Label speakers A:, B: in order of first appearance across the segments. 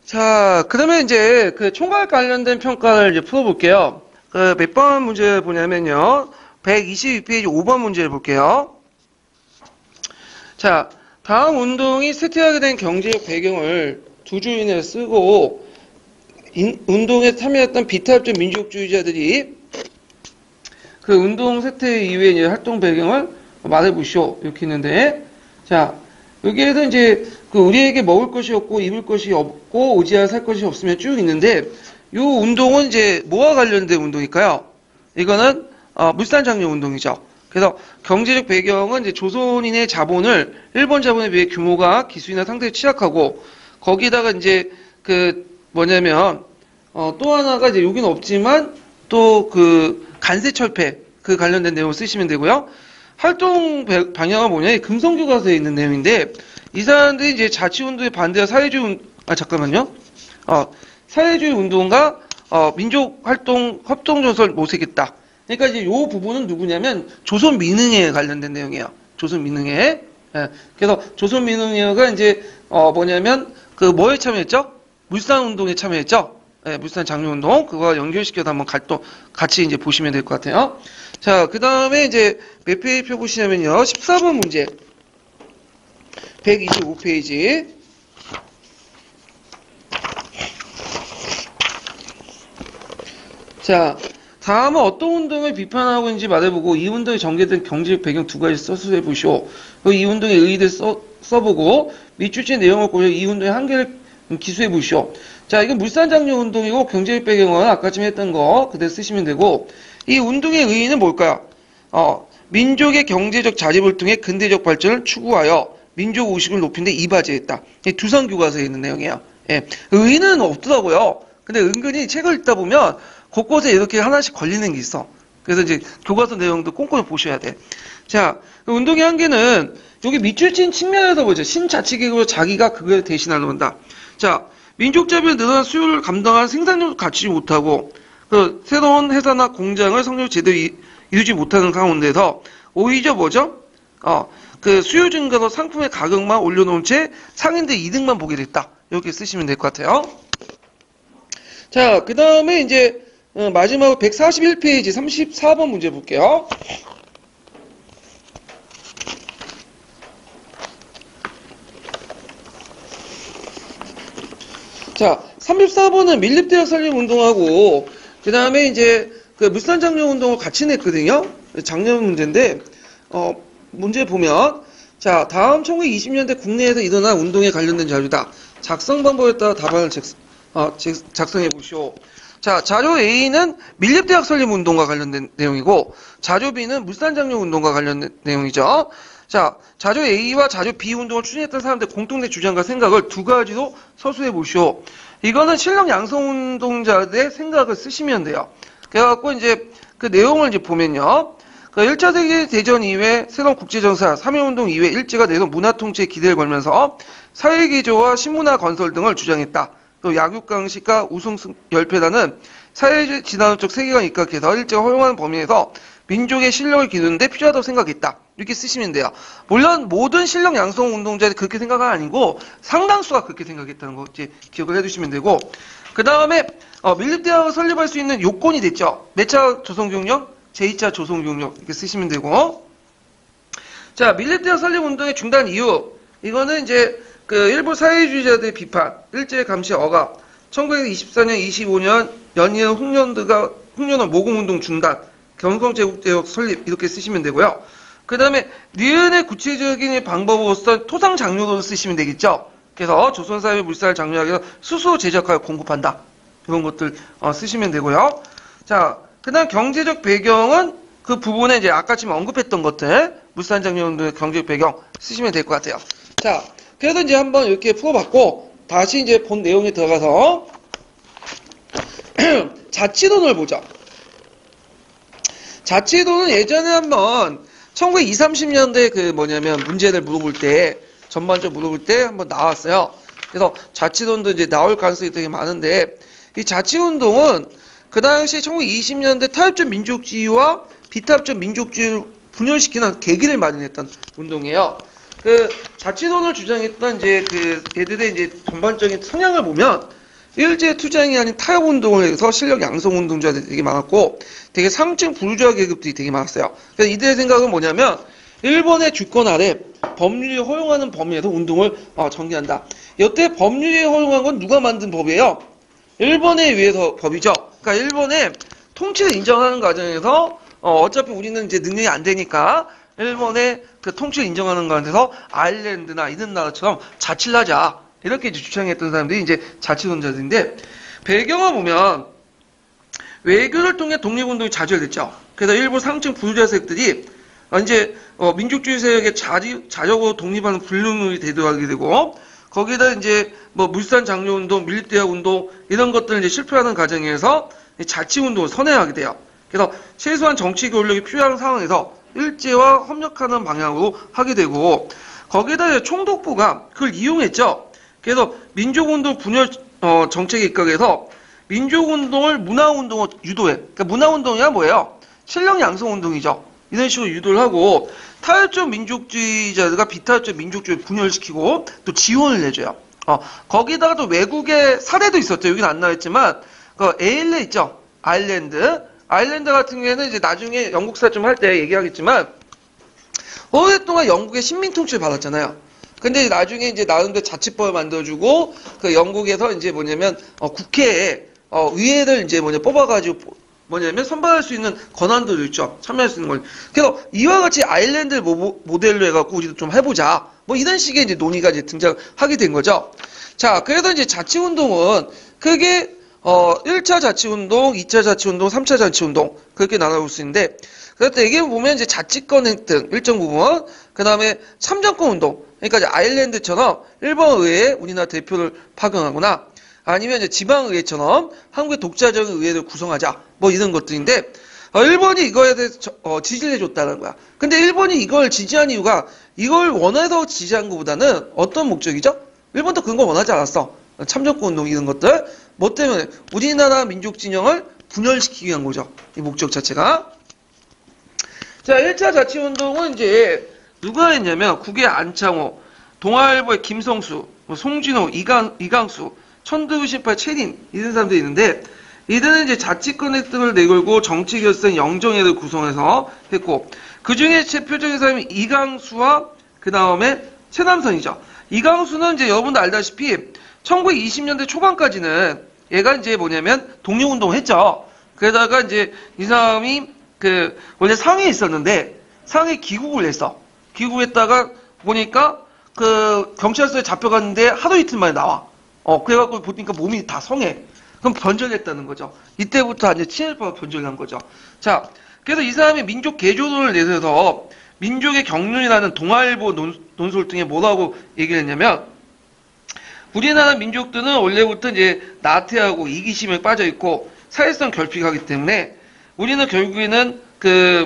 A: 자, 그러면 이제 그 총괄 관련된 평가를 이제 풀어볼게요. 그 몇 번 문제 보냐면요. 122페이지 5번 문제를 볼게요. 자, 다음 운동이 세트하게 된 경제적 배경을 두 주인에 쓰고 운동에 참여했던 비탈적 민족주의자들이 그 운동 세트 이후에 이제 활동 배경을 말해보시오. 이렇게 있는데, 자, 여기에서 이제 그 우리에게 먹을 것이 없고 입을 것이 없고 오지야 살 것이 없으면 쭉 있는데, 이 운동은 이제 뭐와 관련된 운동일까요? 이거는 물산 장려 운동이죠. 그래서 경제적 배경은 이제 조선인의 자본을 일본 자본에 비해 규모가 기술이나 상대히 취약하고, 거기다가 이제 그 뭐냐면 또 하나가 이제 여기는 없지만 또 그 간세철폐 그 관련된 내용을 쓰시면 되고요. 활동 방향은 뭐냐? 금성교과서에 있는 내용인데, 이 사람들이 이제 자치운동에 반대한 사회주의 잠깐만요. 사회주의 운동과 민족활동 협동조설 모색했다. 그러니까 이제 요 부분은 누구냐면 조선민흥회에 관련된 내용이에요. 조선민흥회. 예. 그래서 조선민흥회가 이제 뭐냐면 그 뭐에 참여했죠? 물산운동에 참여했죠. 예, 물산 장려운동 그거와 연결시켜서 한번 같이 이제 보시면 될 것 같아요. 자, 그 다음에 이제 몇 페이지 펴 보시냐면요. 14번 문제. 125페이지. 자, 다음은 어떤 운동을 비판하고 있는지 말해보고 이 운동에 전개된 경제적 배경 두 가지 서술해 보시오. 이 운동의 의의를 써보고 밑줄진 내용을 고려 이 운동의 한계를 기수해 보시오. 자, 이건 물산장려 운동이고 경제적 배경은 아까쯤 했던 거 그대로 쓰시면 되고, 이 운동의 의의는 뭘까요? 민족의 경제적 자립을 통해 근대적 발전을 추구하여 민족 의식을 높인 데 이바지했다. 두성교과서에 있는 내용이에요. 예. 의의는 없더라고요. 근데 은근히 책을 읽다 보면 곳곳에 이렇게 하나씩 걸리는 게 있어. 그래서 이제 교과서 내용도 꼼꼼히 보셔야 돼. 자, 운동의 한계는 여기 밑줄친 측면에서 보죠. 신자치계급으로 자기가 그걸 대신하는 건다. 자, 민족자비의 늘어난 수요를 감당할 생산력을 갖추지 못하고 그 새로운 회사나 공장을 성적으로 제대로 이루지 못하는 가운데서 오히려 뭐죠? 그 수요 증가로 상품의 가격만 올려놓은 채 상인들 이득만 보게 됐다. 이렇게 쓰시면 될 것 같아요. 자, 그 다음에 이제 마지막으로 141페이지 34번 문제 볼게요. 자, 34번은 밀립대학 설립 운동하고 그 다음에 이제 그 물산 장려 운동을 같이 냈거든요. 작년 문제인데 문제 보면 자, 다음 1920년대 국내에서 일어난 운동에 관련된 자료다. 작성 방법에 따라 답안을 작성해 보시오. 자, 자료 A는 밀립대학 설립 운동과 관련된 내용이고 자료 B는 물산 장려 운동과 관련된 내용이죠. 자, 자료 A와 자료 B 운동을 추진했던 사람들의 공통된 주장과 생각을 두 가지로 서술해 보시오. 이거는 실력 양성 운동자들의 생각을 쓰시면 돼요. 그래갖고 이제 그 내용을 이제 보면요. 그 1차 세계대전 이후에 새로운 국제정사, 3.1운동 이후에 일제가 내놓은 문화통치에 기대를 걸면서 사회기조와 신문화 건설 등을 주장했다. 또 약육강식과 우승열패라는 사회주의 진화론적 세계관에 입각해서 일제가 허용하는 범위에서 민족의 실력을 기르는 데 필요하다고 생각했다. 이렇게 쓰시면 돼요. 물론 모든 실력 양성 운동자들이 그렇게 생각은 아니고 상당수가 그렇게 생각했다는 거 이제 기억을 해두시면 되고, 그 다음에 밀립대학을 설립할 수 있는 요건이 됐죠. 몇 차 조선교육령? 제2차 조선교육령 이렇게 쓰시면 되고, 자, 밀립대학 설립 운동의 중단 이유, 이거는 이제 그 일부 사회주의자들의 비판, 일제 감시 억압, 1924년, 25년 연이은 흑년원 모금운동 중단, 경성제국대역 설립 이렇게 쓰시면 되고요. 그 다음에 니은의 구체적인 방법으로서 토상장려로 쓰시면 되겠죠. 그래서 조선사회 물산을 장려하기 위해서 스스로 제작하여 공급한다. 이런 것들 쓰시면 되고요. 자, 그 다음 경제적 배경은 그 부분에 이제 아까 지금 언급했던 것들 물산장려운동의 경제적 배경 쓰시면 될 것 같아요. 자, 그래서 이제 한번 이렇게 풀어봤고 다시 이제 본 내용에 들어가서 자치론을 보죠. 자치론은 예전에 한번 1920, 30년대 그 뭐냐면 문제를 물어볼 때 전반적으로 물어볼 때 한번 나왔어요. 그래서 자치론도 이제 나올 가능성이 되게 많은데 이 자치운동은 그 당시 1920년대 타협적 민족주의와 비타협적 민족주의를 분열시키는 계기를 마련했던 운동이에요. 그 자치론을 주장했던 이제 그 걔들의 이제 전반적인 성향을 보면 일제 투쟁이 아닌 타협운동을 해서 실력 양성 운동자들이 되게 많았고 되게 상층 부르주아 계급들이 되게 많았어요. 그래서 이들의 생각은 뭐냐면 일본의 주권 아래 법률이 허용하는 범위에서 운동을 전개한다. 여태 법률이 허용한 건 누가 만든 법이에요? 일본에 의해서 법이죠. 그러니까 일본의 통치를 인정하는 과정에서 어차피 우리는 이제 능력이 안 되니까 일본의 그 통치를 인정하는 과정에서 아일랜드나 이런 나라처럼 자치를 하자. 이렇게 이제 주장했던 사람들이 이제 자치론자들인데 배경을 보면 외교를 통해 독립운동이 자주됐죠. 그래서 일부 상층 부유자 세력들이 이제 민족주의 세력의 자력으로 독립하는 불능을 대두하게 되고 거기다 이제 뭐 물산 장려운동, 밀립대학운동 이런 것들을 이제 실패하는 과정에서 자치운동을 선회하게 돼요. 그래서 최소한 정치 교역력이 필요한 상황에서 일제와 협력하는 방향으로 하게 되고 거기다 총독부가 그걸 이용했죠. 그래서 민족운동 분열 정책에 입각해서 민족운동을 문화운동으로 유도해. 그러니까 문화운동이야 뭐예요? 실력 양성 운동이죠. 이런 식으로 유도를 하고 타협적 민족주의자들과 비타협적 민족주의를 분열시키고 또 지원을 해줘요. 거기다가 또 외국의 사례도 있었죠. 여기는 안 나와있지만 그 에일레 있죠. 아일랜드 같은 경우에는 이제 나중에 영국사 좀 할 때 얘기하겠지만 오랫동안 영국의 식민 통치를 받았잖아요. 근데 나중에 이제 나름대로 자치법을 만들어주고 그 영국에서 이제 뭐냐면 국회에 의회를 이제 뽑아가지고 뭐냐면 선발할 수 있는 권한도 있죠. 참여할 수 있는 걸. 그래서 이와 같이 아일랜드를 모델로 해갖고 우리도 좀 해보자. 뭐 이런 식의 이제 논의가 이제 등장하게 된 거죠. 자, 그래서 이제 자치운동은 크게 1차 자치운동, 2차 자치운동, 3차 자치운동 그렇게 나눠볼 수 있는데 그래서 이게 보면 이제 자치권 획득 일정 부분, 그 다음에 참정권 운동. 그러니까 이제 아일랜드처럼 일본 의회에 우리나라 대표를 파견하거나 아니면 이제 지방의회처럼 한국의 독자적인 의회를 구성하자. 뭐 이런 것들인데 일본이 이거에 대해서 지지를 해줬다는 거야. 근데 일본이 이걸 지지한 이유가 이걸 원해서 지지한 것보다는 어떤 목적이죠? 일본도 그런 거 원하지 않았어. 참정권 운동 이런 것들. 뭐 때문에? 우리나라 민족 진영을 분열시키기 위한 거죠. 이 목적 자체가. 자, 1차 자치운동은 이제 누가 했냐면 국의 안창호, 동아일보의 김성수, 송진호, 이강수, 천도유신파 최린 이런 사람들이 있는데 이들은 이제 자치권 획득을 내걸고 정치결선 영정회를 구성해서 했고 그 중에 대표적인 사람이 이강수와 그 다음에 최남선이죠. 이강수는 이제 여러분도 알다시피 1920년대 초반까지는 얘가 이제 뭐냐면 독립운동을 했죠. 그러다가 이제 이 사람이 원래 상해에 있었는데 상해 귀국을 했어. 귀국했다가 보니까 경찰서에 잡혀갔는데 하루 이틀 만에 나와. 그래갖고 보니까 몸이 다 성해. 그럼 변절했다는 거죠. 이때부터 이제 친일파가 변절한 거죠. 자, 그래서 이 사람이 민족 개조론을 내세워서 민족의 경륜이라는 동아일보 논술 등에 뭐라고 얘기를 했냐면 우리나라 민족들은 원래부터 이제 나태하고 이기심에 빠져 있고 사회성 결핍하기 때문에 우리는 결국에는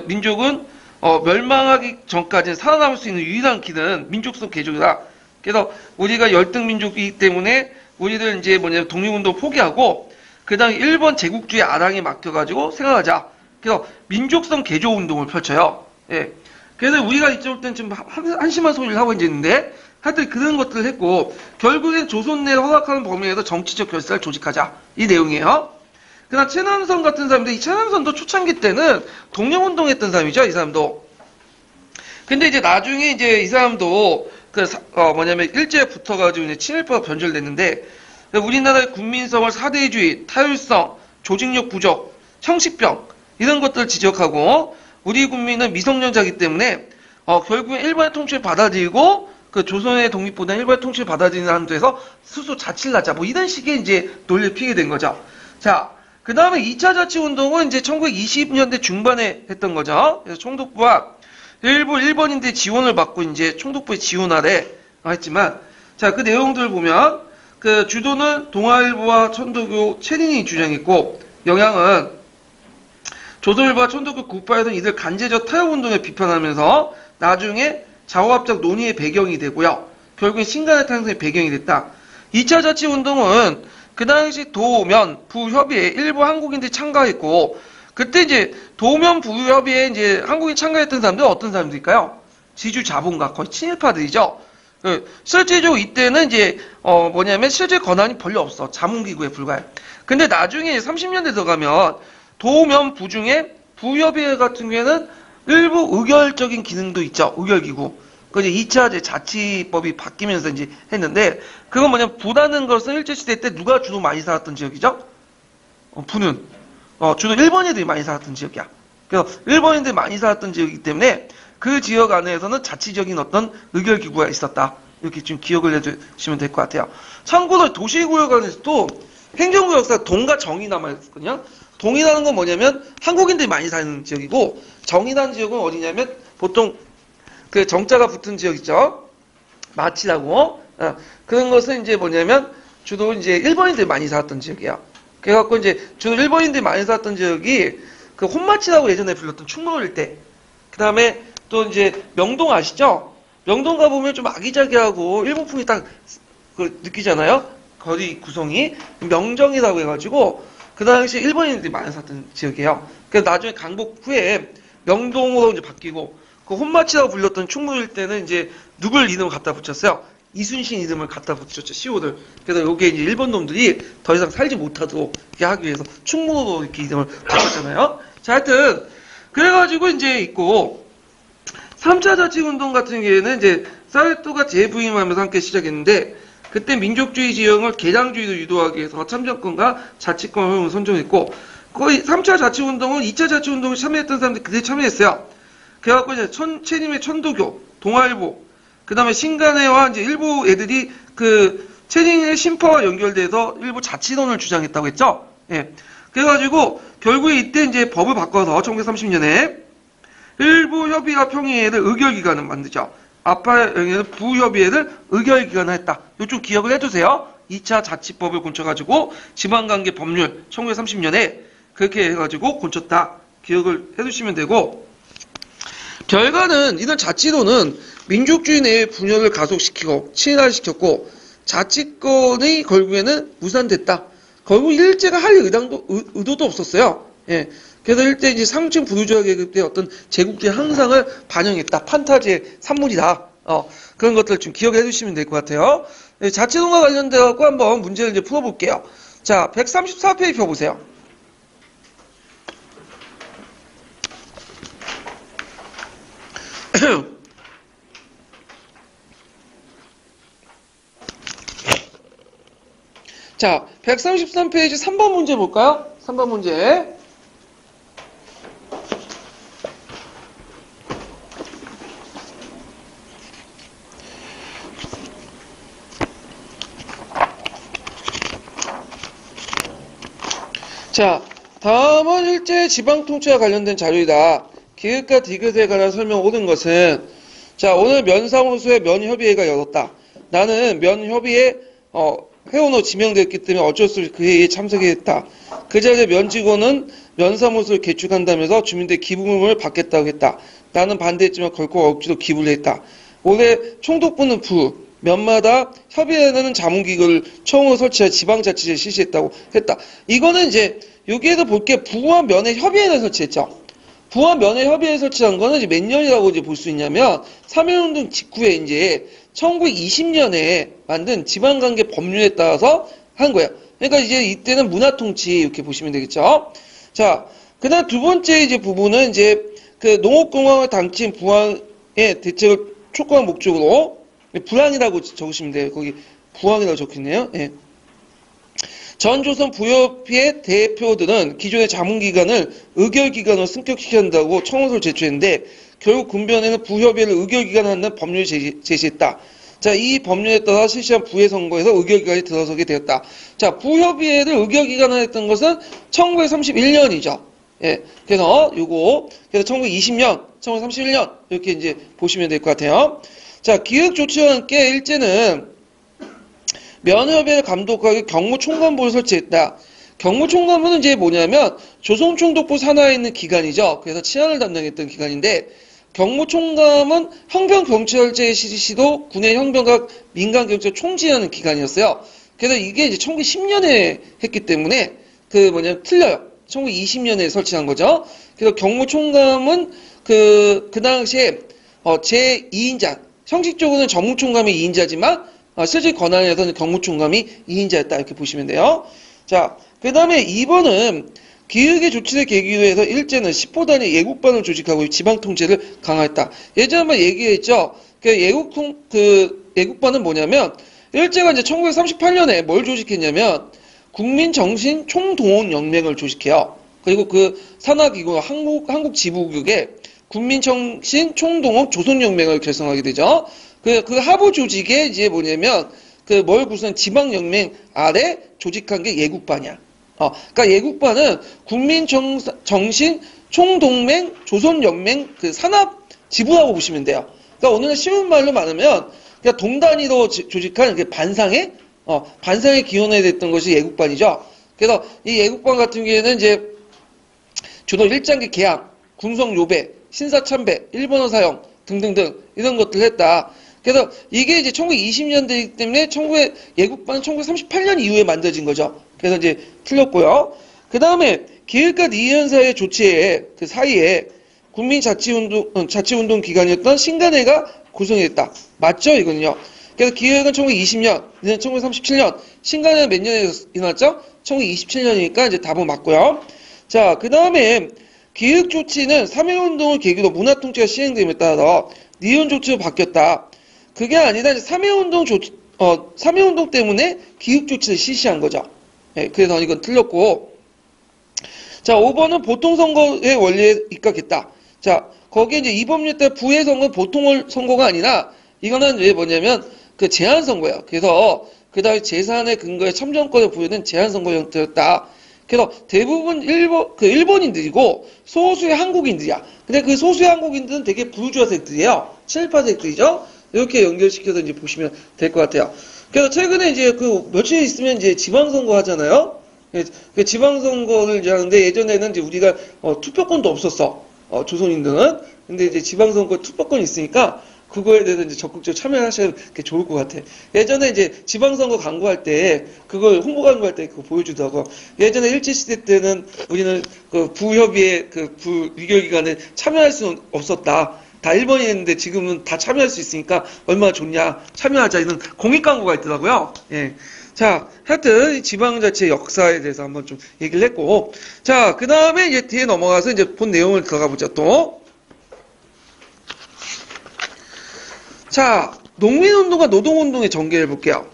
A: 민족은 멸망하기 전까지는 살아남을 수 있는 유일한 길은 민족성 개조다. 그래서 우리가 열등 민족이기 때문에 우리들 이제 독립운동 포기하고 그다음에 일본 제국주의 아랑에 맡겨가지고 생각하자. 그래서 민족성 개조 운동을 펼쳐요. 예. 그래서 우리가 이쪽 때는 지금 한심한 소리를 하고 있는데 하여튼 그런 것들을 했고 결국엔 조선 내를 허락하는 범위에서 정치적 결사를 조직하자. 이 내용이에요. 그다음 최남선 같은 사람인데 이 최남선도 초창기 때는 독립운동했던 사람이죠. 이 사람도. 근데 이제 나중에 이제 이 사람도 일제에 붙어가지고 이제 친일파가 변절됐는데 우리나라의 국민성을 사대주의, 타율성, 조직력 부족, 형식병 이런 것들을 지적하고 우리 국민은 미성년자이기 때문에 결국엔 일본의 통치를 받아들이고 조선의 독립보다 일본의 통치를 받아들이는 한도에서 스스로 자치를 하자. 뭐 이런 식의 이제 논리를 피게 된 거죠. 자, 그 다음에 2차 자치운동은 이제 1920년대 중반에 했던 거죠. 그래서 총독부와 일부 일본인들의 지원을 받고 이제 총독부의 지원 아래 했지만, 자, 그 내용들을 보면, 주도는 동아일보와 천도교 최린이 주장했고, 영향은 조선일보와 천도교 국파에서는 이들 간제적 타협운동을 비판하면서 나중에 좌우합작 논의의 배경이 되고요. 결국엔 신간의 탄생의 배경이 됐다. 2차 자치운동은 그 당시 도면 부협의회 일부 한국인들이 참가했고, 그때 이제 도면 부협의회에 이제 한국인 참가했던 사람들은 어떤 사람들일까요? 지주 자본가, 거의 친일파들이죠. 실제적으로 이때는 이제 뭐냐면 실제 권한이 별로 없어. 자문기구에 불과해. 근데 나중에 30년대 들어가면 도면 부중에 부협의회 같은 경우에는 일부 의결적인 기능도 있죠. 의결기구. 그 이제 2차 자치법이 바뀌면서 이제 했는데, 그건 뭐냐면 부라는 것은 일제시대 때 누가 주로 많이 살았던 지역이죠? 부는. 주로 일본인들이 많이 살았던 지역이야. 그래서 일본인들이 많이 살았던 지역이기 때문에 그 지역 안에서는 자치적인 어떤 의결기구가 있었다. 이렇게 좀 기억을 해두시면 될 것 같아요. 참고로 도시구역 안에서도 행정구역사 동과 정이 남아있거든요. 동이라는 건 뭐냐면 한국인들이 많이 사는 지역이고, 정이라는 지역은 어디냐면 보통 그 정자가 붙은 지역 있죠. 마치라고. 그런 것은 이제 뭐냐면 주로 이제 일본인들이 많이 살았던 지역이에요. 그래갖고 이제 주로 일본인들이 많이 살았던 지역이 그 혼마치라고 예전에 불렀던 충무로 일대. 그 다음에 또 이제 명동 아시죠? 명동 가보면 좀 아기자기하고 일본풍이 딱 느끼잖아요? 거리 구성이. 명정이라고 해가지고 그 당시 일본인들이 많이 살았던 지역이에요. 그래서 나중에 강복 후에 명동으로 이제 바뀌고, 그 혼마치라고 불렸던 충무로 일대는 이제 누굴 이름을 갖다 붙였어요? 이순신 이름을 갖다 붙였죠, 시호를. 그래서 여기에 이제 일본 놈들이 더 이상 살지 못하도록 이렇게 하기 위해서 충무로로 이렇게 이름을 붙였잖아요. 자, 하여튼, 그래가지고 이제 있고, 3차 자치운동 같은 경우에는 이제 사회토가 재부임하면서 함께 시작했는데, 그때 민족주의 지형을 개량주의로 유도하기 위해서 참정권과 자치권 허용을 선정했고, 거의 3차 자치운동은 2차 자치운동에 참여했던 사람들이 그때 참여했어요. 그래갖고 이제 체님의 천도교, 동아일보, 그 다음에 신간회와 이제 일부 애들이 그 체님의 심파와 연결돼서 일부 자치론을 주장했다고 했죠. 예. 그래가지고 결국에 이때 이제 법을 바꿔서 1930년에 일부 협의와 평의회를 의결기관을 만들죠. 아파에는 부협의회를 의결기관을 했다. 요 좀 기억을 해두세요. 2차 자치법을 고쳐가지고 지방관계 법률 1930년에 그렇게 해가지고 고쳤다. 기억을 해두시면 되고, 결과는 이런 자치도는 민족주의 내의 분열을 가속시키고 친화시켰고, 자치권의 결국에는 무산됐다. 결국 일제가 할 의도도 없었어요. 예. 그래서 일제 이제 상층 부르주아 계급의 어떤 제국주의 항상을 반영했다. 판타지의 산물이다. 그런 것들 좀 기억해 두시면 될 것 같아요. 예, 자치도와 관련돼 갖고 한번 문제를 이제 풀어볼게요. 자, 134페이지 펴보세요. 자, 133페이지 3번 문제 볼까요? 3번 문제. 자, 다음은 일제 지방통치와 관련된 자료이다. 기획과 디귿에 관한 설명 옳은 것은, 자, 오늘 면사무소에 면협의회가 열었다. 나는 면협의회 회원으로 지명됐기 때문에 어쩔 수 없이 그 회의에 참석했다. 그 자리에 면직원은 면사무소를 개축한다면서 주민들 기부금을 받겠다고 했다. 나는 반대했지만 결코 억지로 기부를 했다. 올해 총독부는 면마다 협의회는 자문기구를 처음으로 설치해 지방자치제를 실시했다고 했다. 이거는 이제 여기에도 볼게 부와 면의 협의회를 설치했죠. 부와 면의 협의회를 설치한 거는 이제 몇 년이라고 이제 볼 수 있냐면 3.1운동 직후에 이제 1920년에 만든 지방관계 법률에 따라서 한 거예요. 그러니까 이제 이때는 문화통치 이렇게 보시면 되겠죠. 자, 그다음 두 번째 이제 부분은 이제 그 농업공황을 당친 부항의 대책을 촉구한 목적으로 불황이라고 적으시면 돼요. 거기 부황이라고 적혀있네요. 예. 전 조선 부협의 대표들은 기존의 자문기관을 의결기관으로 승격시켜야 한다고 청원서를 제출했는데 결국 군변에는 부협의회를 의결기관하는 법률을 제시했다. 자, 이 법률에 따라 실시한 부회 선거에서 의결기관이 들어서게 되었다. 자, 부협의회를 의결기관화했던 것은 1931년이죠. 예. 그래서 그래서 1920년, 1931년 이렇게 이제 보시면 될 것 같아요. 자, 기획 조치와 함께 일제는 면협의회를 감독하기 경무총관부를 설치했다. 경무총관부는 이제 뭐냐면 조선총독부 산하에 있는 기관이죠. 그래서 치안을 담당했던 기관인데, 경무총감은 형병경찰제의 실시도 군의 형병과 민간경찰 총지하는 기관이었어요. 그래서 이게 이제 1910년에 했기 때문에 틀려요. 1920년에 설치한 거죠. 그래서 경무총감은 그 당시에 제2인자 형식적으로는 정무총감이 2인자지만 실질 권한에서는 경무총감이 2인자였다 이렇게 보시면 돼요. 자, 그 다음에 2번은 기획의 조치를 계기로 해서 일제는 10호 단위 예국반을 조직하고 지방 통제를 강화했다. 예전에 한번 얘기했죠. 예국반은 뭐냐면 일제가 이제 1938년에 뭘 조직했냐면 국민정신 총동원연맹을 조직해요. 그리고 그 산하기구 한국 지부국에 국민정신 총동원 조선연맹을 결성하게 되죠. 그 하부 조직에 이제 뭐냐면 뭘 구성한 지방연맹 아래 조직한 게 예국반이야. 그러니까 예국반은 국민정신 총동맹 조선연맹 그 산업 지부라고 보시면 돼요. 그러니까 오늘은 쉬운 말로 말하면 그냥 동단위로 조직한 반상에 기원해야 됐던 것이 예국반이죠. 그래서 이 예국반 같은 경우에는 이제 주로 일장기 개항, 군성 요배, 신사참배, 일본어 사용 등등등 이런 것들을 했다. 그래서 이게 이제 1920년대이기 때문에 예국반은 1938년 이후에 만들어진 거죠. 그래서 이제 틀렸고요. 그 다음에 기획과 이현사의 조치에 그 사이에 자치운동 기간이었던 신간회가 구성했다. 맞죠? 이거는요. 그래서 기획은 1920년, 1937년, 신간회는 몇 년에 일어났죠? 1927년이니까 이제 답은 맞고요. 자, 그 다음에 기획 조치는 3.1운동을 계기로 문화통치가 시행됨에 따라 니은 조치로 바뀌었다. 그게 아니라 3.1운동 때문에 기획 조치를 실시한 거죠. 네, 그래서 이건 틀렸고. 자, 5번은 보통선거의 원리에 입각했다. 자, 거기에 이제 이법률 때 부의선거는 보통 선거가 아니라 이거는 왜 뭐냐면 그 제한선거예요. 그래서 그 다음에 재산의 근거에 참정권을 부여된 제한선거 형태였다. 그래서 대부분 일본인들이고 소수의 한국인들이야. 근데 그 소수의 한국인들은 되게 부르주아 색들이에요. 7%이죠. 이렇게 연결시켜서 이제 보시면 될 것 같아요. 그래서 최근에 이제 그 며칠 있으면 이제 지방선거 하잖아요. 그 지방선거를 이제 하는데 예전에는 이제 우리가 투표권도 없었어. 조선인들은. 근데 이제 지방선거 투표권이 있으니까 그거에 대해서 이제 적극적으로 참여하시는 게 좋을 것 같아. 예전에 이제 지방선거 광고할 때, 그걸 홍보 광고할 때 그거 보여주더라고. 예전에 일제시대 때는 우리는 그 부협의회 그 부위결기관에 참여할 수는 없었다. 다 일본이었는데 지금은 다 참여할 수 있으니까 얼마나 좋냐. 참여하자. 이런 공익 광고가 있더라고요. 예. 자, 하여튼 지방자치 역사에 대해서 한번 좀 얘기를 했고. 자, 그 다음에 이제 뒤에 넘어가서 이제 본 내용을 들어가 보자 또. 자, 농민운동과 노동운동의 전개를 볼게요.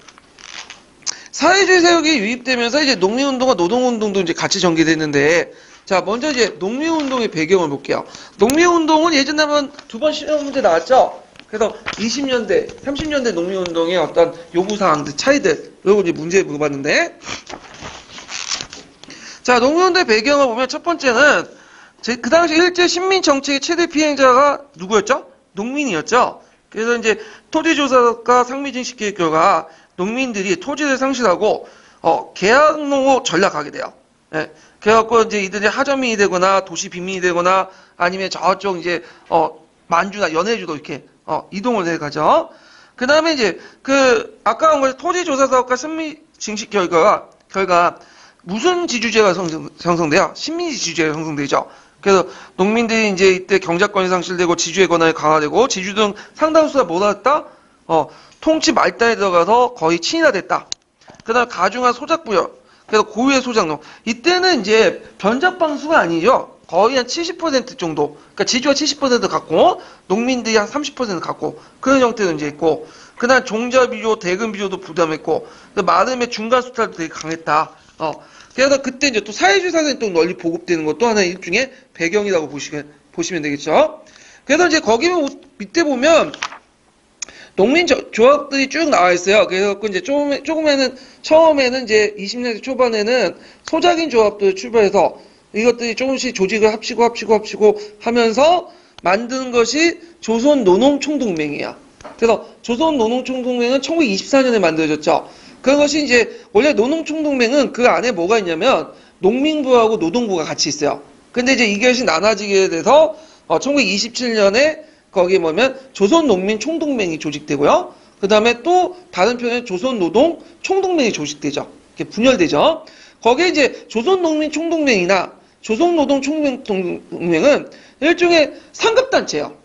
A: 사회주의 세력이 유입되면서 이제 농민운동과 노동운동도 이제 같이 전개됐는데, 자, 먼저 이제 농민운동의 배경을 볼게요. 농민운동은 예전에 한번 2번 시험 문제 나왔죠? 그래서 20년대, 30년대 농민운동의 어떤 요구사항들, 차이들, 이런 이제 문제 물어봤는데, 자, 농민운동의 배경을 보면 첫 번째는, 그 당시 일제 식민정책의 최대 피해자가 누구였죠? 농민이었죠? 그래서 이제 토지조사가 상미증식의 결과 농민들이 토지를 상실하고 계양로 전락하게 돼요. 예. 그래갖고 이제 이들이 하점민이 되거나 도시 빈민이 되거나 아니면 저쪽 이제 만주나 연해주로 이렇게 이동을 해가죠. 그 다음에 이제 그 아까 한 거 토지조사 사업과 상미증식 결과 무슨 지주제가 형성돼요? 식민지 지주제가 형성되죠. 그래서 농민들이 이제 이때 경작권이 상실되고 지주의 권한이 강화되고 지주 등 상당수가 뭐였다? 통치 말단에 들어가서 거의 친인화됐다. 그 다음에 가중한 소작부여. 그래서 고유의 소작농. 이때는 이제 변작방수가 아니죠. 거의 한 70% 정도. 그러니까 지주가 70% 갖고 농민들이 한 30% 갖고 그런 형태로 이제 있고. 그 다음에 종자비료, 대금비료도 부담했고 마름의 중간 수탈도 되게 강했다. 그래서 그때 이제 또 사회주의 사상이 또 널리 보급되는 것도 하나의 일종의 배경이라고 보시면 되겠죠. 그래서 이제 거기 밑에 보면 농민 조합들이 쭉 나와 있어요. 그래서 이제 처음에는 이제 20년대 초반에는 소작인 조합들을 출발해서 이것들이 조금씩 조직을 합치고 하면서 만든 것이 조선노농총동맹이야. 그래서 조선노농총동맹은 1924년에 만들어졌죠. 그것이 이제 원래 노농총동맹은 그 안에 뭐가 있냐면 농민부하고 노동부가 같이 있어요. 근데 이제 이것이 나눠지게 돼서 1927년에 거기 조선농민총동맹이 조직되고요. 그 다음에 또 다른 편에 조선노동총동맹이 조직되죠. 이렇게 분열되죠. 거기에 이제 조선농민총동맹이나 조선노동총동맹은 일종의 상급단체예요.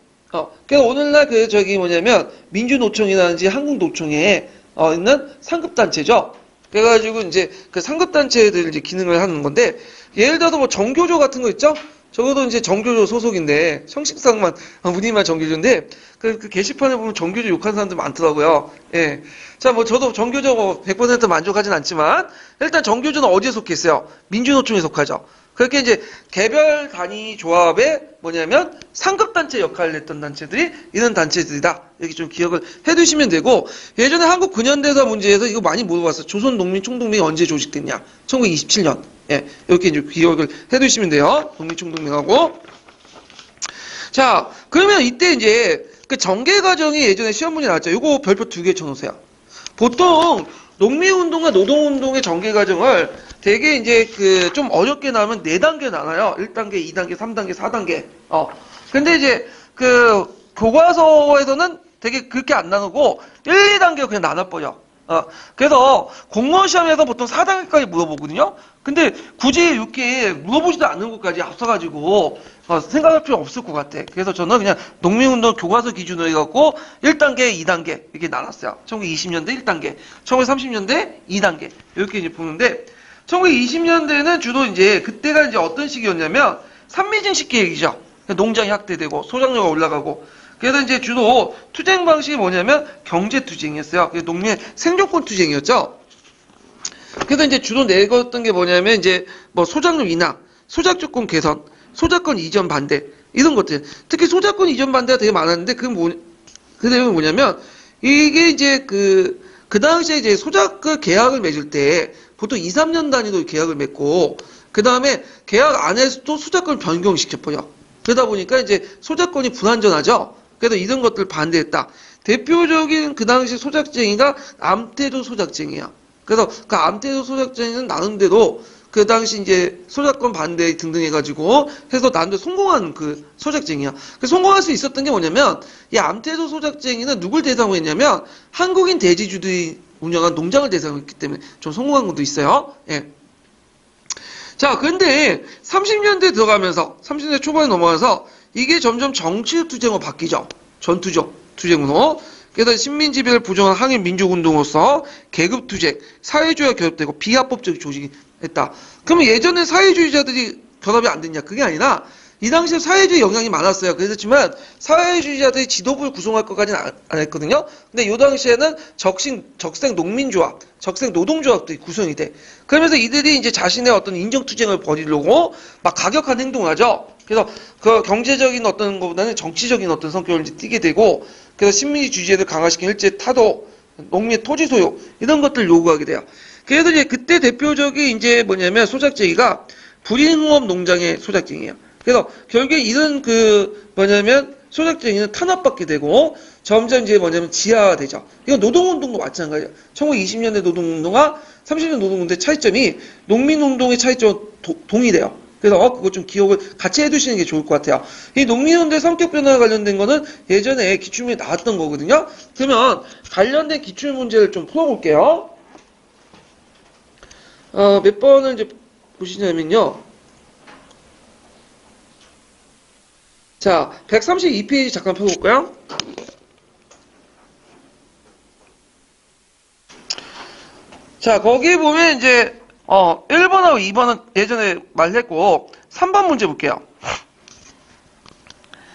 A: 그래서 오늘날 그 저기 뭐냐면 민주노총이라든지 한국노총에 있는 상급단체죠. 그래가지고 이제 그 상급단체들 이제 기능을 하는 건데 예를 들어서 뭐 정교조 같은 거 있죠? 적어도 이제 정교조 소속인데 형식상만 무늬만 정교조인데 그 게시판에 보면 정교조 욕하는 사람들 많더라고요. 예. 자, 뭐 저도 정교조 뭐 100% 만족하진 않지만 일단 정교조는 어디에 속해 있어요? 민주노총에 속하죠. 그렇게 이제 개별 단위 조합의 뭐냐면 상급단체 역할을 했던 단체들이 이런 단체들이다. 이렇게 좀 기억을 해두시면 되고 예전에 한국 근현대사 문제에서 이거 많이 물어봤어요. 조선농민총동맹이 언제 조직됐냐? 1927년. 예, 이렇게 이제 기억을 해두시면 돼요. 농민총동맹하고. 자, 그러면 이때 이제 그 전개 과정이 예전에 시험 문제 나왔죠. 이거 별표 2개 쳐놓으세요. 보통 농민운동과 노동운동의 전개 과정을 되게 이제 그 좀 어렵게 나오면 4단계 나눠요. 1단계, 2단계, 3단계, 4단계. 근데 이제 그 교과서에서는 되게 그렇게 안 나누고 1, 2단계로 그냥 나눠버려. 그래서 공무원 시험에서 보통 4단계까지 물어보거든요. 근데 굳이 이렇게 물어보지도 않는 것까지 앞서가지고 생각할 필요 없을 것 같아. 그래서 저는 그냥 농민운동 교과서 기준으로 해갖고 1단계, 2단계 이렇게 나눴어요. 1920년대 1단계, 1930년대 2단계 이렇게 이제 보는데 1920년대는 주로 이제 그때가 이제 어떤 시기였냐면 산미증식 계획이죠. 농장이 확대되고 소작료가 올라가고 그래서 이제 주로 투쟁 방식이 뭐냐면 경제투쟁이었어요. 농민의 생존권 투쟁이었죠. 그래서 이제 주로 내걸었던 게 뭐냐면 이제 뭐 소작료 인하, 소작조건 개선, 소작권 이전 반대 이런 것들. 특히 소작권 이전 반대가 되게 많았는데 그 내용이 뭐냐면 이게 이제 그 당시에 이제 소작 계약을 맺을 때 보통 2, 3년 단위로 계약을 맺고 그 다음에 계약 안에서도 소작권을 변경시켜버려. 그러다 보니까 이제 소작권이 불안전하죠. 그래서 이런 것들 반대했다. 대표적인 그 당시 소작쟁이가 암태조 소작쟁이야. 그래서 그 암태조 소작쟁이는 나름대로 그 당시 이제 소작권 반대 등등 해가지고 해서 나름대로 성공한 그 소작쟁이야. 그 성공할 수 있었던 게 뭐냐면 이 암태조 소작쟁이는 누굴 대상으로 했냐면 한국인 대지주들이 운영한 농장을 대상으로 했기 때문에 좀 성공한 것도 있어요. 예. 자, 근데 30년대 들어가면서 30년대 초반에 넘어가서 이게 점점 정치적 투쟁으로 바뀌죠. 전투적 투쟁으로. 그래서 식민지배를 부정한 항일 민족운동으로서 계급투쟁, 사회주의와 결합되고 비합법적 조직이 했다. 그러면 예전에 사회주의자들이 결합이 안 됐냐? 그게 아니라 이 당시에 사회주의 영향이 많았어요. 그렇지만 사회주의자들이 지도부를 구성할 것까지는 안 했거든요. 근데 이 당시에는 적색 농민조합, 적색 노동조합도 구성이 돼. 그러면서 이들이 이제 자신의 어떤 인정투쟁을 벌이려고 막 가격한 행동을 하죠. 그래서 그 경제적인 어떤 것보다는 정치적인 어떤 성격을 이제 띠게 되고, 그래서 식민지 주제를 강화시킨 일제 타도, 농민의 토지 소유, 이런 것들을 요구하게 돼요. 그래서 이제 그때 대표적인 이제 뭐냐면 소작쟁이가 불임업 농장의 소작쟁이에요. 그래서 결국에 이런 그 뭐냐면 소작쟁이는 탄압받게 되고 점점 이제 뭐냐면 지하화되죠. 이건 노동운동도 마찬가지예요. 1920년대 노동운동과 30년 노동운동의 차이점이 농민운동의 차이점 동일해요. 그래서 그거 좀 기억을 같이 해두시는 게 좋을 것 같아요. 이 농민운동의 성격 변화와 관련된 거는 예전에 기출문제 나왔던 거거든요. 그러면 관련된 기출 문제를 좀 풀어볼게요. 몇 번을 이제 보시냐면요. 자, 132페이지 잠깐 펴볼까요? 자, 거기 보면 이제 1번하고 2번은 예전에 말했고 3번 문제 볼게요.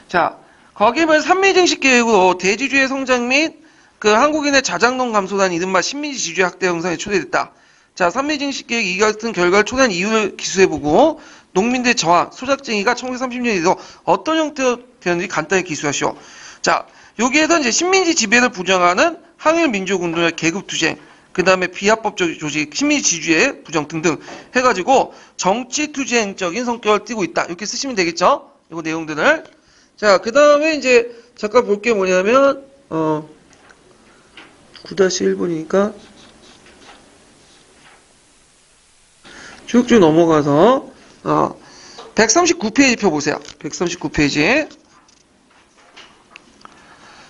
A: 자, 거기 보면 산미증식 계획으로 대지주의 성장 및 그 한국인의 자장농 감소란 이른바 식민지 지주의 확대 형성에 초래됐다. 자, 산미증식 계획 이 같은 결과를 초래한 이유를 기술해보고 농민들의 저항, 소작쟁이가 1930년에도 어떤 형태로 되었는지 간단히 기술하시오. 자, 여기에서 이제 식민지 지배를 부정하는 항일 민족운동의 계급투쟁, 그 다음에 비합법적 조직, 식민지 지주의 부정 등등 해가지고 정치투쟁적인 성격을 띠고 있다. 이렇게 쓰시면 되겠죠? 이거 내용들을. 자, 그 다음에 이제 잠깐 볼 게 뭐냐면 9-1번이니까 쭉쭉 넘어가서 139페이지 펴보세요. 139페이지.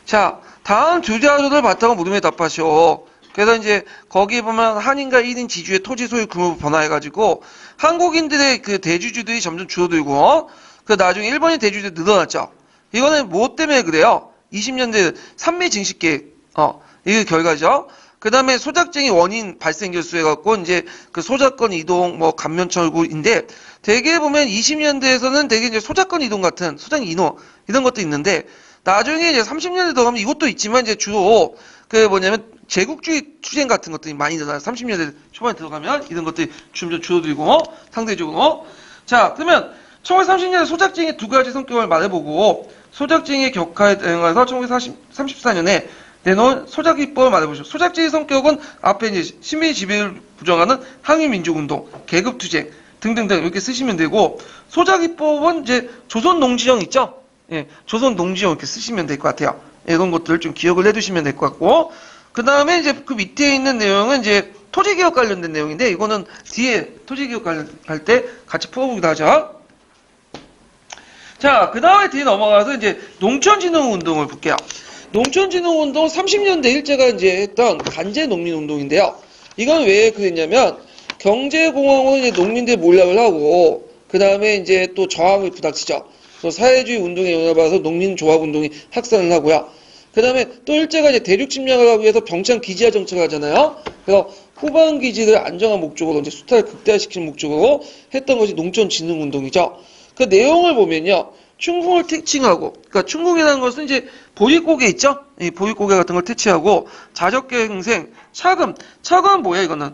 A: 자, 다음 두 자료를 바탕으로 물음에 답하시오. 그래서 이제 거기 보면 한인과 1인 지주의 토지 소유 규모를 변화해가지고 한국인들의 그 대주주들이 점점 줄어들고 그 나중에 일본인 대주주들이 늘어났죠. 이거는 뭐 때문에 그래요? 20년대 산미 증식 계획, 이게 결과죠. 그 다음에 소작쟁이 원인 발생 결수해갖고, 이제 그 소작권 이동, 뭐, 감면 철구인데, 대개 보면 20년대에서는 되게 이제 소작권 이동 같은, 소장 인호, 이런 것도 있는데, 나중에 이제 30년대 들어가면 이것도 있지만, 이제 주로, 그 뭐냐면, 제국주의 투쟁 같은 것들이 많이 일어나요. 30년대 초반에 들어가면, 이런 것들이 좀 줄어들고, 상대적으로. 자, 그러면, 1930년대 소작쟁이의 두 가지 성격을 말해보고, 소작쟁이의 격화에 대응해서 1934년에 내놓은 소작입법을 말해보죠. 소작쟁이 성격은 앞에 이제 시민의 지배를 부정하는 항의민족운동, 계급투쟁 등등등 이렇게 쓰시면 되고, 소작입법은 이제 조선농지령 있죠? 예, 조선농지령 이렇게 쓰시면 될 것 같아요. 이런 것들을 좀 기억을 해두시면 될 것 같고, 그 다음에 이제 그 밑에 있는 내용은 이제 토지개혁 관련된 내용인데, 이거는 뒤에 토지개혁 관련할 때 같이 풀어보기도 하죠. 자, 그 다음에 뒤에 넘어가서 이제 농촌진흥운동을 볼게요. 농촌진흥운동 30년대 일제가 이제 했던 간제농민운동인데요. 이건 왜 그랬냐면, 경제공황으로 이제 농민들 몰락을 하고, 그 다음에 이제 또 저항을 부닥치죠. 또 사회주의 운동에 영향을 받아서 농민조합운동이 확산을 하고요. 그 다음에 또 일제가 이제 대륙 침략을 하기 위해서 병창 기지화 정책을 하잖아요. 그래서 후방 기지를 안정한 목적으로 이제 수탈을 극대화시키는 목적으로 했던 것이 농촌진흥운동이죠. 그 내용을 보면요. 춘궁을 퇴칭하고, 그러니까 춘궁이라는 것은 이제 보릿고개 있죠? 이 보릿고개 같은 걸 퇴치하고, 자적갱생, 차금. 차금은 뭐야, 이거는?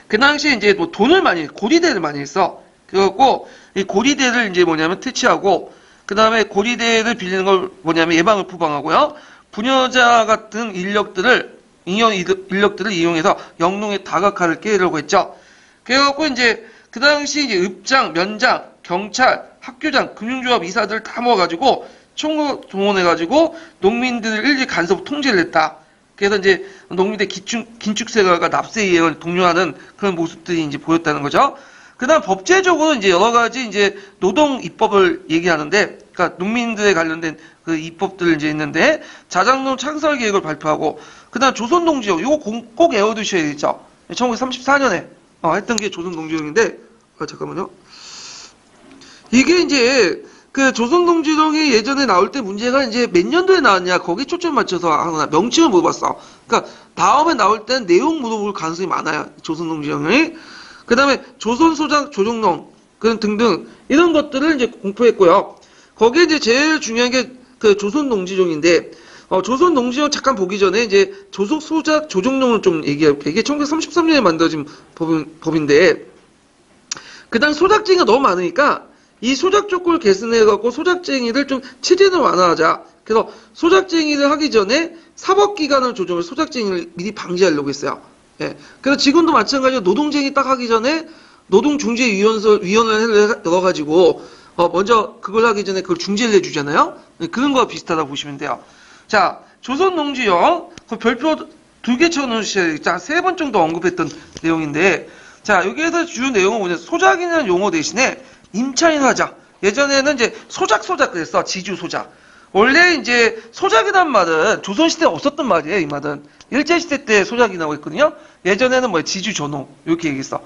A: 그 당시에 이제 뭐 돈을 많이, 고리대를 많이 했어. 그래갖고, 이 고리대를 이제 뭐냐면 퇴치하고, 그 다음에 고리대를 빌리는 걸 뭐냐면 예방을 부방하고요. 부녀자 같은 인력들을 이용해서 영농의 다각화를 깨려고 했죠. 그래갖고 이제 그 당시 이제 읍장, 면장, 경찰, 학교장, 금융조합 이사들 다 모아가지고 총을 동원해가지고 농민들을 일일 간섭 통제를 했다. 그래서 이제 농민들 긴축세가 납세 이행을 독려하는 그런 모습들이 이제 보였다는 거죠. 그다음 법제적으로 이제 여러 가지 이제 노동 입법을 얘기하는데, 그러니까 농민들에 관련된 그 입법들을 이제 있는데, 자장농 창설 계획을 발표하고, 그다음 조선농지령 이거 꼭 외워두셔야겠죠. 1934년에 했던 게 조선농지령인데, 잠깐만요. 이게 이제 그 조선농지령이 예전에 나올 때 문제가 이제 몇 년도에 나왔냐 거기 초점 맞춰서 하거나 명칭을 물어봤어. 그러니까 다음에 나올 때는 내용 물어볼 가능성이 많아요. 조선농지령이. 그 다음에 조선소작 조정농 그런 등등 이런 것들을 이제 공포했고요. 거기에 이제 제일 중요한 게 그 조선농지령인데, 조선농지령 잠깐 보기 전에 이제 조선소작 조정농을 좀 얘기해볼게요. 이게 1933년에 만들어진 법인데, 그 다음 소작쟁이가 너무 많으니까 이 소작 조건을 개선해갖고 소작쟁이를 좀 체제를 완화하자. 그래서 소작쟁이를 하기 전에 사법기관을 조정을 소작쟁이를 미리 방지하려고 했어요. 예. 그래서 지금도 마찬가지로 노동쟁이 딱 하기 전에 노동중재위원회를 열어가지고 먼저 그걸 하기 전에 그걸 중재를 해주잖아요. 예, 그런 거와 비슷하다고 보시면 돼요. 자, 조선농지령 그 별표 2개 쳐놓으셔야 자, 3번 정도 언급했던 내용인데, 자, 여기에서 주요 내용은 뭐냐? 소작이라는 용어 대신에 임차인 하자. 예전에는 이제 소작 그랬어. 지주 소작. 원래 이제 소작이란 말은 조선시대에 없었던 말이에요. 이 말은 일제시대 때 소작이라고 했거든요. 예전에는 뭐 지주 전호 이렇게 얘기했어.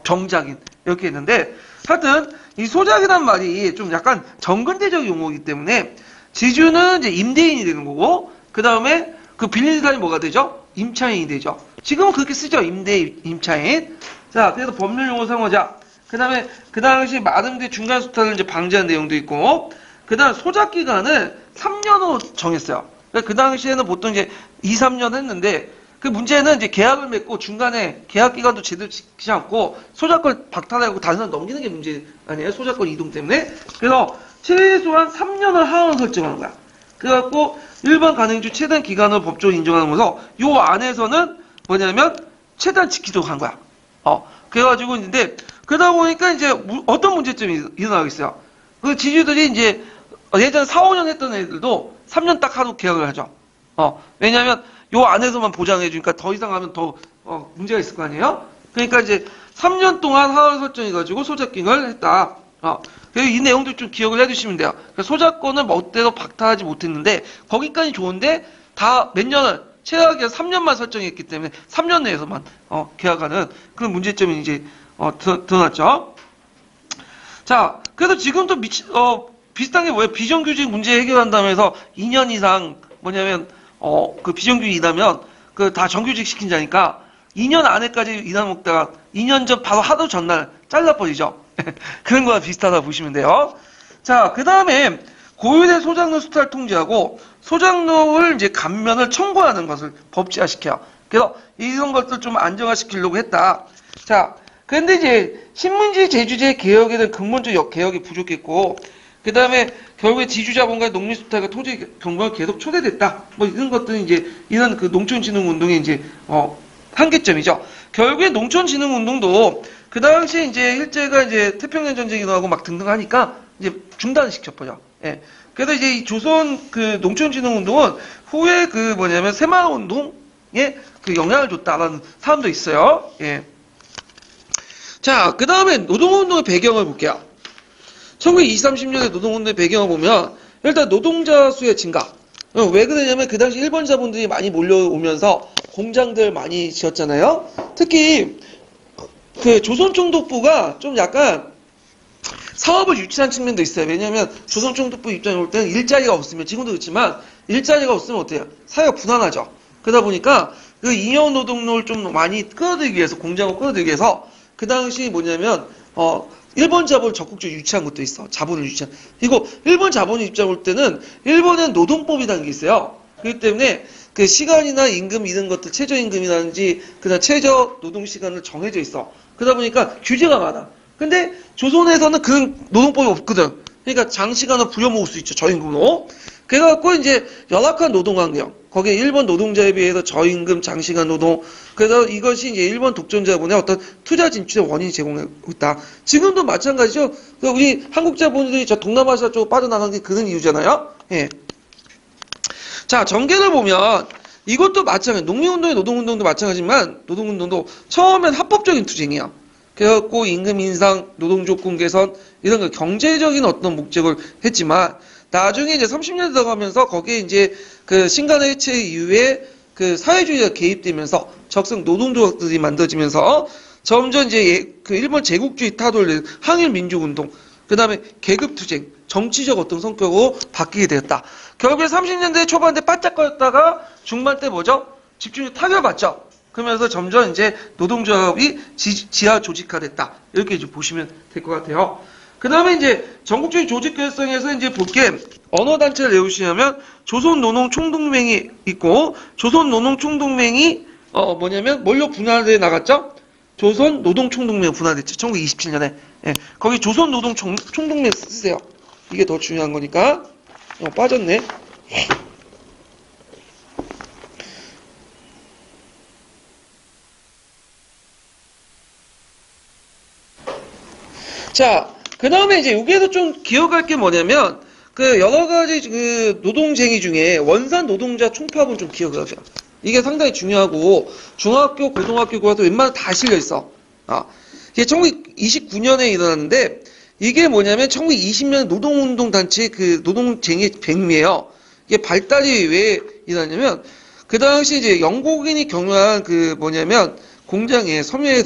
A: 병작인 이렇게 했는데, 하여튼 이 소작이란 말이 좀 약간 정근대적 용어이기 때문에 지주는 이제 임대인이 되는 거고, 그 다음에 그 빌리는 사람이 뭐가 되죠? 임차인이 되죠. 지금은 그렇게 쓰죠. 임차인. 자, 그래서 법률 용어 사용하자. 그 다음에 그 당시 마름대 중간 수탈을 이제 방지한 내용도 있고, 그 다음 소작 기간을 3년으로 정했어요. 그러니까 그 당시에는 보통 이제 2, 3년 했는데, 그 문제는 이제 계약을 맺고 중간에 계약 기간도 제대로 지키지 않고 소작권 박탈하고 다른 사람 넘기는 게 문제 아니에요? 소작권 이동 때문에. 그래서 최소한 3년을 하원 설정하는 거야. 그래갖고 일반 가맹주 최단 기간을 법적으로 인정하는 거서 요 안에서는 뭐냐면 최단 지키도록 한 거야. 그래가지고 있는데, 그러다 보니까 이제 어떤 문제점이 일어나겠어요. 그 지주들이 이제 예전 4, 5년 했던 애들도 3년 딱 하고 계약을 하죠. 왜냐면 요 안에서만 보장해주니까 더 이상 하면 더 문제가 있을 거 아니에요? 그러니까 이제 3년 동안 하원 설정해가지고 소작갱을 했다. 그래서 이 내용도 좀 기억을 해두시면 돼요. 그러니까 소작권을 멋대로 박탈하지 못했는데, 거기까지 좋은데 다 몇 년을 최하 기간 3년만 설정했기 때문에 3년 내에서만 계약하는 그런 문제점이 이제 드러났죠. 자, 그래서 지금도 비슷한 게 뭐예요? 비정규직 문제 해결한다면서 2년 이상 뭐냐면 그 비정규직 일하면 그 다 정규직 시킨다니까 2년 안에까지 일하는 먹다가 2년 전 바로 하루 전날 잘라버리죠. 그런 거와 비슷하다 보시면 돼요. 자, 그 다음에 고유대 소장로 수탈 통제하고 소장로를 이제 감면을 청구하는 것을 법제화시켜요. 그래서 이런 것들 좀 안정화시키려고 했다. 자, 근데 이제 신문지 제주제 개혁에 대한 근본적 개혁이 부족했고, 그 다음에 결국에 지주자본과의 농민수탈과 토지 경쟁이 계속 초래됐다. 뭐 이런 것들이 이제 이런 그 농촌진흥운동의 이제 한계점이죠. 결국에 농촌진흥운동도 그 당시에 이제 일제가 이제 태평양 전쟁이 일어나고 막 등등 하니까 이제 중단시켜버려. 예. 그래서 이제 이 조선 그 농촌진흥운동은 후에 그 뭐냐면 새마을운동에 그 영향을 줬다라는 사람도 있어요. 예. 자, 그 다음에 노동운동의 배경을 볼게요. 1920, 30년대 노동운동의 배경을 보면 일단 노동자 수의 증가. 왜 그러냐면 그 당시 일본 자본들이 많이 몰려오면서 공장들 많이 지었잖아요. 특히 그 조선총독부가 좀 약간 사업을 유치한 측면도 있어요. 왜냐하면 조선총독부 입장에 볼 때는 일자리가 없으면 지금도 그렇지만 일자리가 없으면 어때요? 사회가 불안하죠. 그러다 보니까 그 잉여 노동력을 좀 많이 끌어들이기 위해서 공장을 끌어들이기 위해서 그 당시 뭐냐면 일본 자본을 적극적으로 유치한 것도 있어. 자본을 유치한. 그리고 일본 자본의 입장 볼 때는 일본은 노동법이라는 게 있어요. 그렇기 때문에 그 시간이나 임금 이런 것들 최저임금이라든지 그다음 최저 노동 시간을 정해져 있어. 그러다 보니까 규제가 많아. 근데 조선에서는 그런 노동법이 없거든. 그러니까 장시간을 부려먹을 수 있죠. 저임금으로. 그래갖고 이제 열악한 노동 환경. 거기에 일본 노동자에 비해서 저임금 장시간 노동. 그래서 이것이 이제 일본 독점자본의 어떤 투자 진출의 원인이 제공하고 있다. 지금도 마찬가지죠. 우리 한국 자본들이 저 동남아시아 쪽으로 빠져나가는 게 그런 이유잖아요. 예. 자, 전개를 보면 이것도 마찬가지. 농민운동의 노동운동도 마찬가지지만 노동운동도 처음엔 합법적인 투쟁이야. 그래갖고 임금 인상, 노동조건 개선 이런 거 경제적인 어떤 목적을 했지만 나중에 이제 30년대 들어가면서 거기에 이제 그 신간의 해체 이후에 그 사회주의가 개입되면서 적성 노동조합들이 만들어지면서 점점 이제 그 일본 제국주의 타도를 항일 민족운동, 그 다음에 계급투쟁, 정치적 어떤 성격으로 바뀌게 되었다. 결국에 30년대 초반에 바짝거렸다가 중반 때 뭐죠? 집중력 타결받죠. 그러면서 점점 이제 노동조합이 지하 조직화됐다. 이렇게 이제 보시면 될 것 같아요. 그 다음에 이제 전국적인 조직 결성에서 이제 볼게 어느 단체를 내우시냐면 조선노동총동맹이 있고 조선노동총동맹이 뭐냐면 뭘로 분할돼 나갔죠? 조선노동총동맹 분할됐죠. 1927년에. 예, 거기 조선노동총동맹 쓰세요. 이게 더 중요한 거니까. 빠졌네. 자, 그 다음에 이제 여기에서 좀 기억할 게 뭐냐면, 그 여러 가지 그 노동쟁이 중에 원산 노동자 총파업은 좀 기억을 하세요. 이게 상당히 중요하고, 중학교, 고등학교, 고등학교 웬만하면 다 실려 있어. 이게 1929년에 일어났는데, 이게 뭐냐면 1920년 노동운동 단체 그 노동쟁이 백미예요. 이게 발달이 왜 일어났냐면, 그 당시 이제 영국인이 경영한 그 뭐냐면, 공장에, 섬유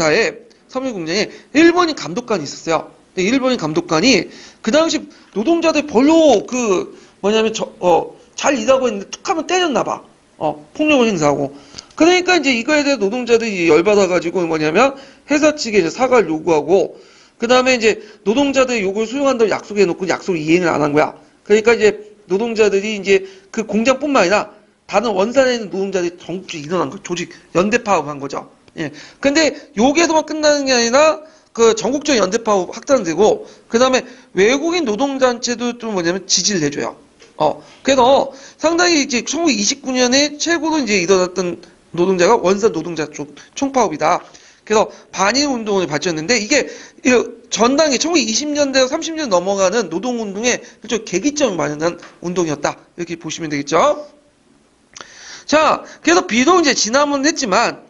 A: 공장에 일본인 감독관이 있었어요. 일본인 감독관이 그 당시 노동자들 별로 그 뭐냐면 잘 일하고 있는데 툭 하면 때렸나 봐. 폭력을 행사하고. 그러니까 이제 이거에 대해 노동자들이 열받아가지고 뭐냐면 회사 측에 이제 사과를 요구하고 그 다음에 이제 노동자들의 요구를 수용한다고 약속해놓고 약속을 이행을 안 한 거야. 그러니까 이제 노동자들이 이제 그 공장뿐만 아니라 다른 원산에 있는 노동자들이 전국적으로 일어난 거 조직 연대 파업한 거죠. 예. 근데 여기에서만 끝나는 게 아니라 그 전국적 연대 파업 확산되고 그 다음에 외국인 노동단체도 좀 뭐냐면 지지를 해줘요. 그래서 상당히 이제 1929년에 최고로 이제 일어났던 노동자가 원산 노동자 쪽 총파업이다. 그래서 반일 운동을 받쳤는데 이게 전당이 1920년대 30년 넘어가는 노동운동의 좀 계기점을 마련한 운동이었다. 이렇게 보시면 되겠죠. 자, 그래서 비록 이제 진화는 했지만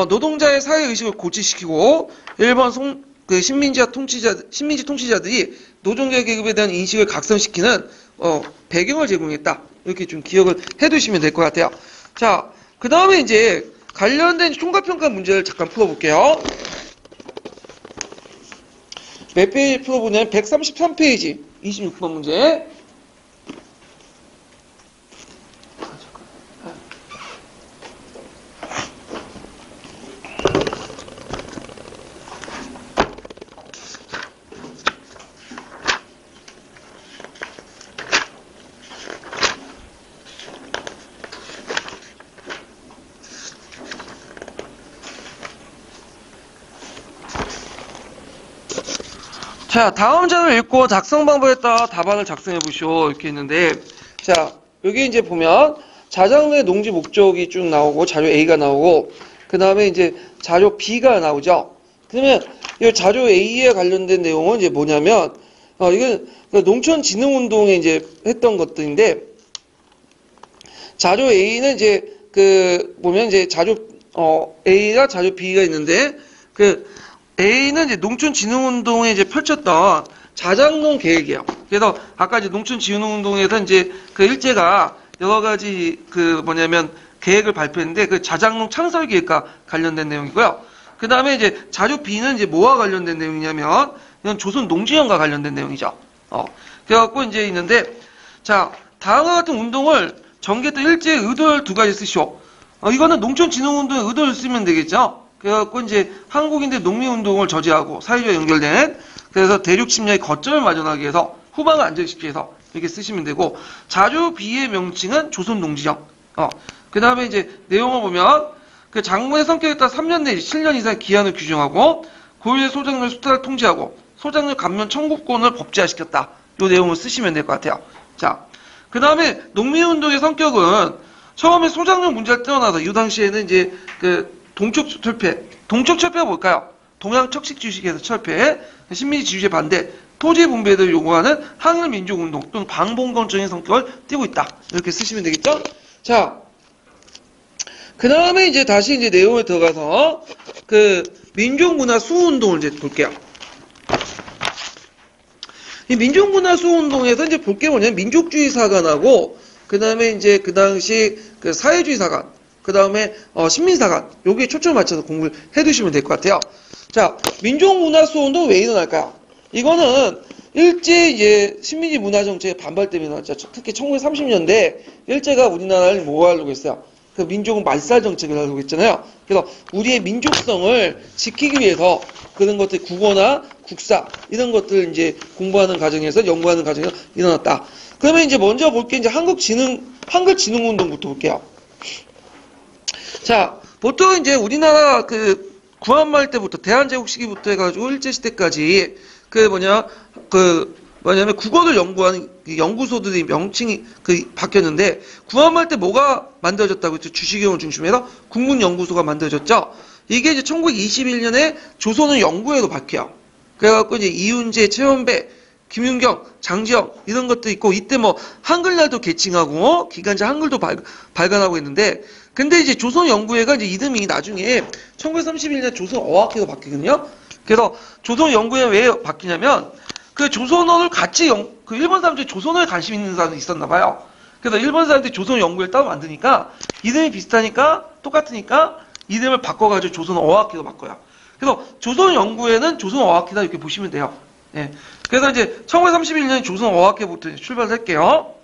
A: 노동자의 사회 의식을 고취시키고 일본 신민지 통치자들이 노동자 계급에 대한 인식을 각성시키는 배경을 제공했다. 이렇게 좀 기억을 해두시면 될 것 같아요. 자, 그 다음에 이제 관련된 총괄평가 문제를 잠깐 풀어볼게요. 몇 페이지 풀어보냐면 133페이지. 26번 문제. 자, 다음 자료를 읽고 작성 방법에 따라 답안을 작성해 보시오. 이렇게 했는데, 자, 여기 이제 보면 자장로의 농지 목적이 쭉 나오고, 자료 A가 나오고, 그 다음에 이제 자료 B가 나오죠. 그러면 이 자료 A에 관련된 내용은 이제 뭐냐면, 이건 농촌진흥운동에 이제 했던 것들인데, 자료 A는 이제 보면 이제 A가 자료 B가 있는데, A는 이제 농촌진흥운동에 이제 펼쳤던 자장농 계획이에요. 그래서 아까 이제 농촌진흥운동에서 이제 일제가 여러 가지 계획을 발표했는데 그 자장농 창설 계획과 관련된 내용이고요. 그 다음에 이제 자료 B는 이제 뭐와 관련된 내용이냐면 이건 조선 농지연과 관련된 내용이죠. 그래갖고 이제 있는데 자 다음과 같은 운동을 전개했던 일제의 의도를 두 가지 쓰시오. 이거는 농촌진흥운동의 의도를 쓰면 되겠죠. 그래갖고 이제 한국인들 농민운동을 저지하고 사회주의와 연결된 그래서 대륙 침략의 거점을 마련하기 위해서 후방을 안정시키기 위해서 이렇게 쓰시면 되고 자료 B의 명칭은 조선농지령. 그 다음에 이제 내용을 보면 그 장군의 성격에 따라 3년 내지 7년 이상 기한을 규정하고 고유의 소작물 수탈을 통제하고 소작물 감면 청구권을 법제화시켰다. 이 내용을 쓰시면 될 것 같아요. 자, 그 다음에 농민운동의 성격은 처음에 소작물 문제를 떼어놔서 이 당시에는 이제 동쪽 철폐가 뭘까요? 동양 척식 주식에서 철폐, 식민지 지주제 반대, 토지 분배를 요구하는 항일 민족운동 또는 방봉건적인 성격을 띠고 있다. 이렇게 쓰시면 되겠죠? 자, 그 다음에 이제 다시 이제 내용에 들어가서 민족문화 수호운동을 이제 볼게요. 이 민족문화 수호운동에서 이제 볼 게 뭐냐면 민족주의 사관하고 그 다음에 이제 그 당시 사회주의 사관 그 다음에 신민사관 여기에 초점을 맞춰서 공부를 해두시면 될 것 같아요. 자, 민족문화수호운동 왜 일어날까요? 이거는 일제 이제 식민지 문화정책의 반발 때문에 나왔죠. 특히 1930년대 일제가 우리나라를 뭐 하려고 했어요? 민족은 말살 정책을 하려고 했잖아요. 그래서 우리의 민족성을 지키기 위해서 그런 것들 국어나 국사 이런 것들 이제 공부하는 과정에서 연구하는 과정에서 일어났다. 그러면 이제 먼저 볼 게 이제 한글진흥운동부터 볼게요. 자, 보통 이제 우리나라 구한말 때부터 대한제국 시기부터 해가지고 일제시대까지 뭐냐면 국어를 연구하는 연구소들의 명칭이 바뀌었는데 구한말 때 뭐가 만들어졌다고 했죠? 주시경을 중심해서 국문연구소가 만들어졌죠. 이게 이제 1921년에 조선의 연구회로 바뀌어요. 그래갖고 이제 이훈재, 최원배, 김윤경, 장지영 이런 것도 있고 이때 뭐 한글날도 개칭하고 기간제 한글도 발간하고 있는데 근데 이제 조선연구회가 이제 이름이 나중에 1931년 조선어학회로 바뀌거든요. 그래서 조선연구회 왜 바뀌냐면 조선어를 같이 일본 사람들이 조선어에 관심 있는 사람이 있었나 봐요. 그래서 일본 사람들이 조선연구회를 따로 만드니까 이름이 비슷하니까 똑같으니까 이름을 바꿔가지고 조선어학회로 바꿔요. 그래서 조선연구회는 조선어학회다 이렇게 보시면 돼요. 예. 그래서 이제 1931년 조선어학회부터 출발할게요.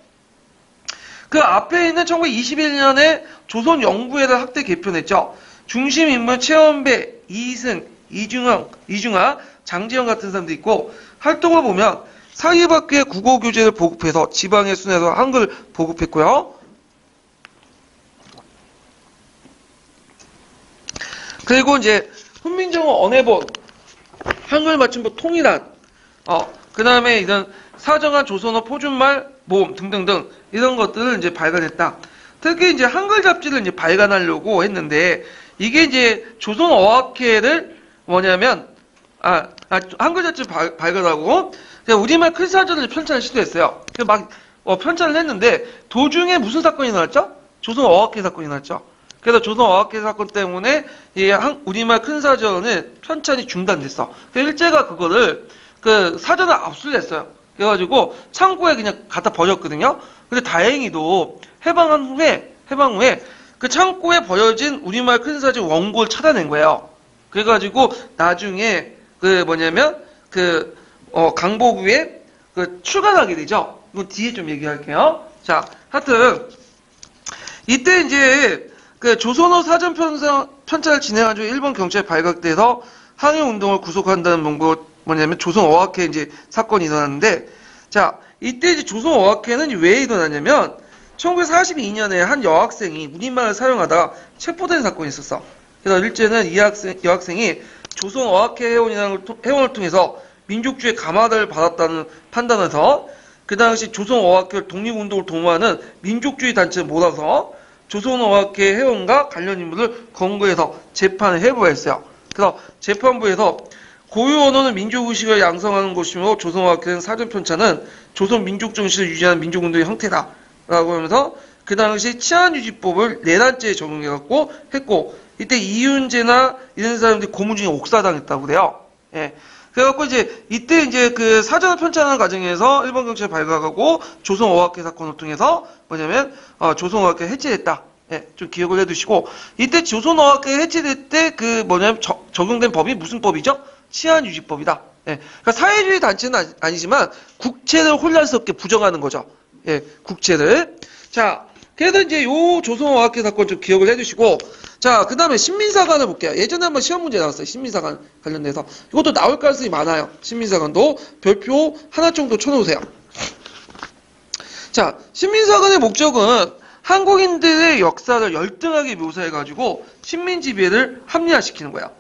A: 그 앞에 있는 1921년에 조선연구회를 학대 개편했죠. 중심 인물 최원배, 이승, 이중하, 장지영 같은 사람도 있고 활동을 보면 사립학교에 국어교재를 보급해서 지방에 순회해서 한글 보급했고요. 그리고 이제 훈민정음 언해본, 한글 맞춤법 통일안, 그 다음에 이런 사정한 조선어 표준말 모음 등등등 이런 것들을 이제 발간했다. 특히 이제 한글 잡지를 이제 발간하려고 했는데 이게 이제 조선어학회를 뭐냐면 한글 잡지를 발간하고 우리말 큰 사전을 편찬을 시도했어요. 막 편찬을 했는데 도중에 무슨 사건이 나왔죠? 조선어학회 사건이 나왔죠. 그래서 조선어학회 사건 때문에 이 우리말 큰 사전은 편찬이 중단됐어. 그래서 일제가 그거를 사전을 압수를 했어요. 그래가지고 창고에 그냥 갖다 버렸거든요. 근데 다행히도 해방 후에 창고에 버려진 우리말 큰 사전 원고를 찾아낸 거예요. 그래가지고 나중에 강보구에 출간하게 되죠. 이건 뒤에 좀 얘기할게요. 자, 하여튼 이때 이제 조선어 사전 편찬을 진행한 중 일본 경찰에 발각돼서 항일 운동을 구속한다는 뭐냐면 조선어학회 이제 사건이 일어났는데, 자, 이때 이제 조선어학회는 왜 일어났냐면 1942년에 한 여학생이 우리말을 사용하다가 체포된 사건이 있었어. 그래서 일제는 이 여학생이 조선어학회 회원을 통해서 민족주의 감화를 받았다는 판단에서 그 당시 조선어학회 독립운동을 도모하는 민족주의 단체를 몰아서 조선어학회 회원과 관련 인물을 검거해서 재판을 해부했어요. 그래서 재판부에서 고유 언어는 민족의식을 양성하는 것이며 조선어학회는 사전 편찬은 조선 민족 정신을 유지하는 민족운동의 형태다 라고 하면서 그 당시 치안유지법을 4단째에 적용해갖고 했고, 이때 이윤재나 이런 사람들이 고문 중에 옥사당했다고 그래요. 예. 그래갖고 이제 이때 이제 사전을 편찬하는 과정에서 일본 경찰이 발각하고 조선어학회 사건을 통해서 뭐냐면 조선어학회 해체됐다. 예, 좀 기억을 해두시고, 이때 조선어학회 해체될 때 뭐냐면 적용된 법이 무슨 법이죠? 치안유지법이다. 예, 그러니까 사회주의 단체는 아니지만 국채를 혼란스럽게 부정하는 거죠. 예, 국채를. 자, 그래서 이제 요 조선어학회 사건 좀 기억을 해두시고, 자, 그 다음에 신민사관을 볼게요. 예전에 한번 시험 문제 나왔어요. 신민사관 관련돼서. 이것도 나올 가능성이 많아요. 신민사관도 별표 하나 정도 쳐놓으세요. 자, 신민사관의 목적은 한국인들의 역사를 열등하게 묘사해가지고 식민지배를 합리화시키는 거야.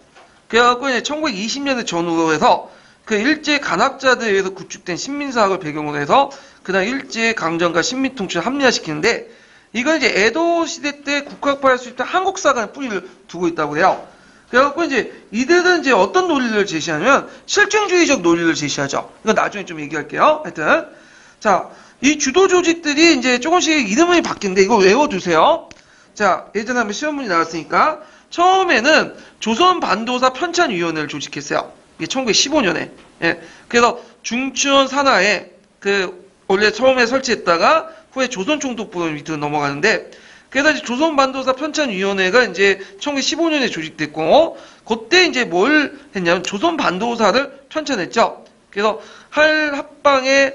A: 그래갖고 이제 1920년대 전후로 해서 일제 간학자들에 의해서 구축된 신민사학을 배경으로 해서 그다음 일제 강점과 식민통치를 합리화시키는데, 이건 이제 에도 시대 때 국학파를 수립된 한국사관의 뿌리를 두고 있다고 해요. 그래갖고 이제 이들은 이제 어떤 논리를 제시하냐면 실증주의적 논리를 제시하죠. 이건 나중에 좀 얘기할게요. 하여튼 자, 이 주도 조직들이 이제 조금씩 이름이 바뀌는데 이거 외워두세요. 자, 예전에 한번 시험 문제 나왔으니까 처음에는 조선반도사 편찬위원회를 조직했어요. 이게 1915년에. 예. 그래서 중추원 산하에 원래 처음에 설치했다가 후에 조선총독부 밑으로 넘어가는데, 그래서 이제 조선반도사 편찬위원회가 이제 1915년에 조직됐고, 그때 이제 뭘 했냐면 조선반도사를 편찬했죠. 그래서 합방의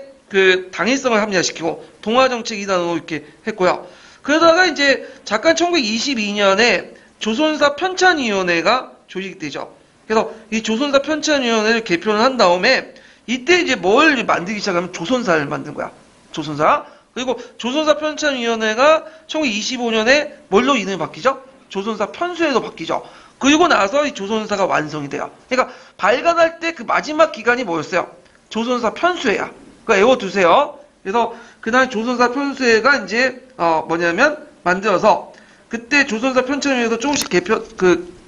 A: 당일성을 합리화시키고 동아정책 이단으로 이렇게 했고요. 그러다가 이제 잠깐 1922년에 조선사 편찬위원회가 조직되죠. 그래서 이 조선사 편찬위원회를 개편을 한 다음에 이때 이제 뭘 만들기 시작하면 조선사를 만든 거야. 조선사. 그리고 조선사 편찬위원회가 1925년에 뭘로 이름이 바뀌죠? 조선사 편수회로 바뀌죠. 그리고 나서 이 조선사가 완성이 돼요. 그러니까 발간할 때 마지막 기간이 뭐였어요? 조선사 편수회야. 그거 외워두세요. 그래서 그다음 조선사 편수회가 이제 뭐냐면 만들어서 그때 조선사 편찬위에서 조금씩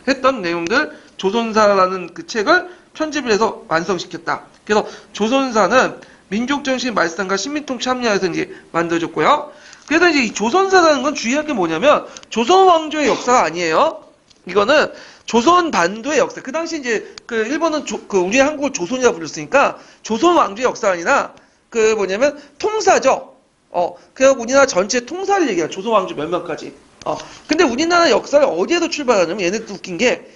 A: 했던 내용들 조선사라는 책을 편집을 해서 완성시켰다. 그래서 조선사는 민족정신 말씀과 식민통치 합리화해서 이제 만들어졌고요. 그래서 이제 이 조선사라는 건 주의할 게 뭐냐면 조선왕조의 역사가 아니에요. 이거는 조선반도의 역사. 그 당시 이제 일본은 우리 한국을 조선이라 불렀으니까 조선왕조의 역사가 아니라 뭐냐면 통사죠. 그래서 우리나라 전체 통사를 얘기해요. 조선왕조 몇 명까지. 근데 우리나라 역사를 어디에서 출발하냐면 얘네들 웃긴 게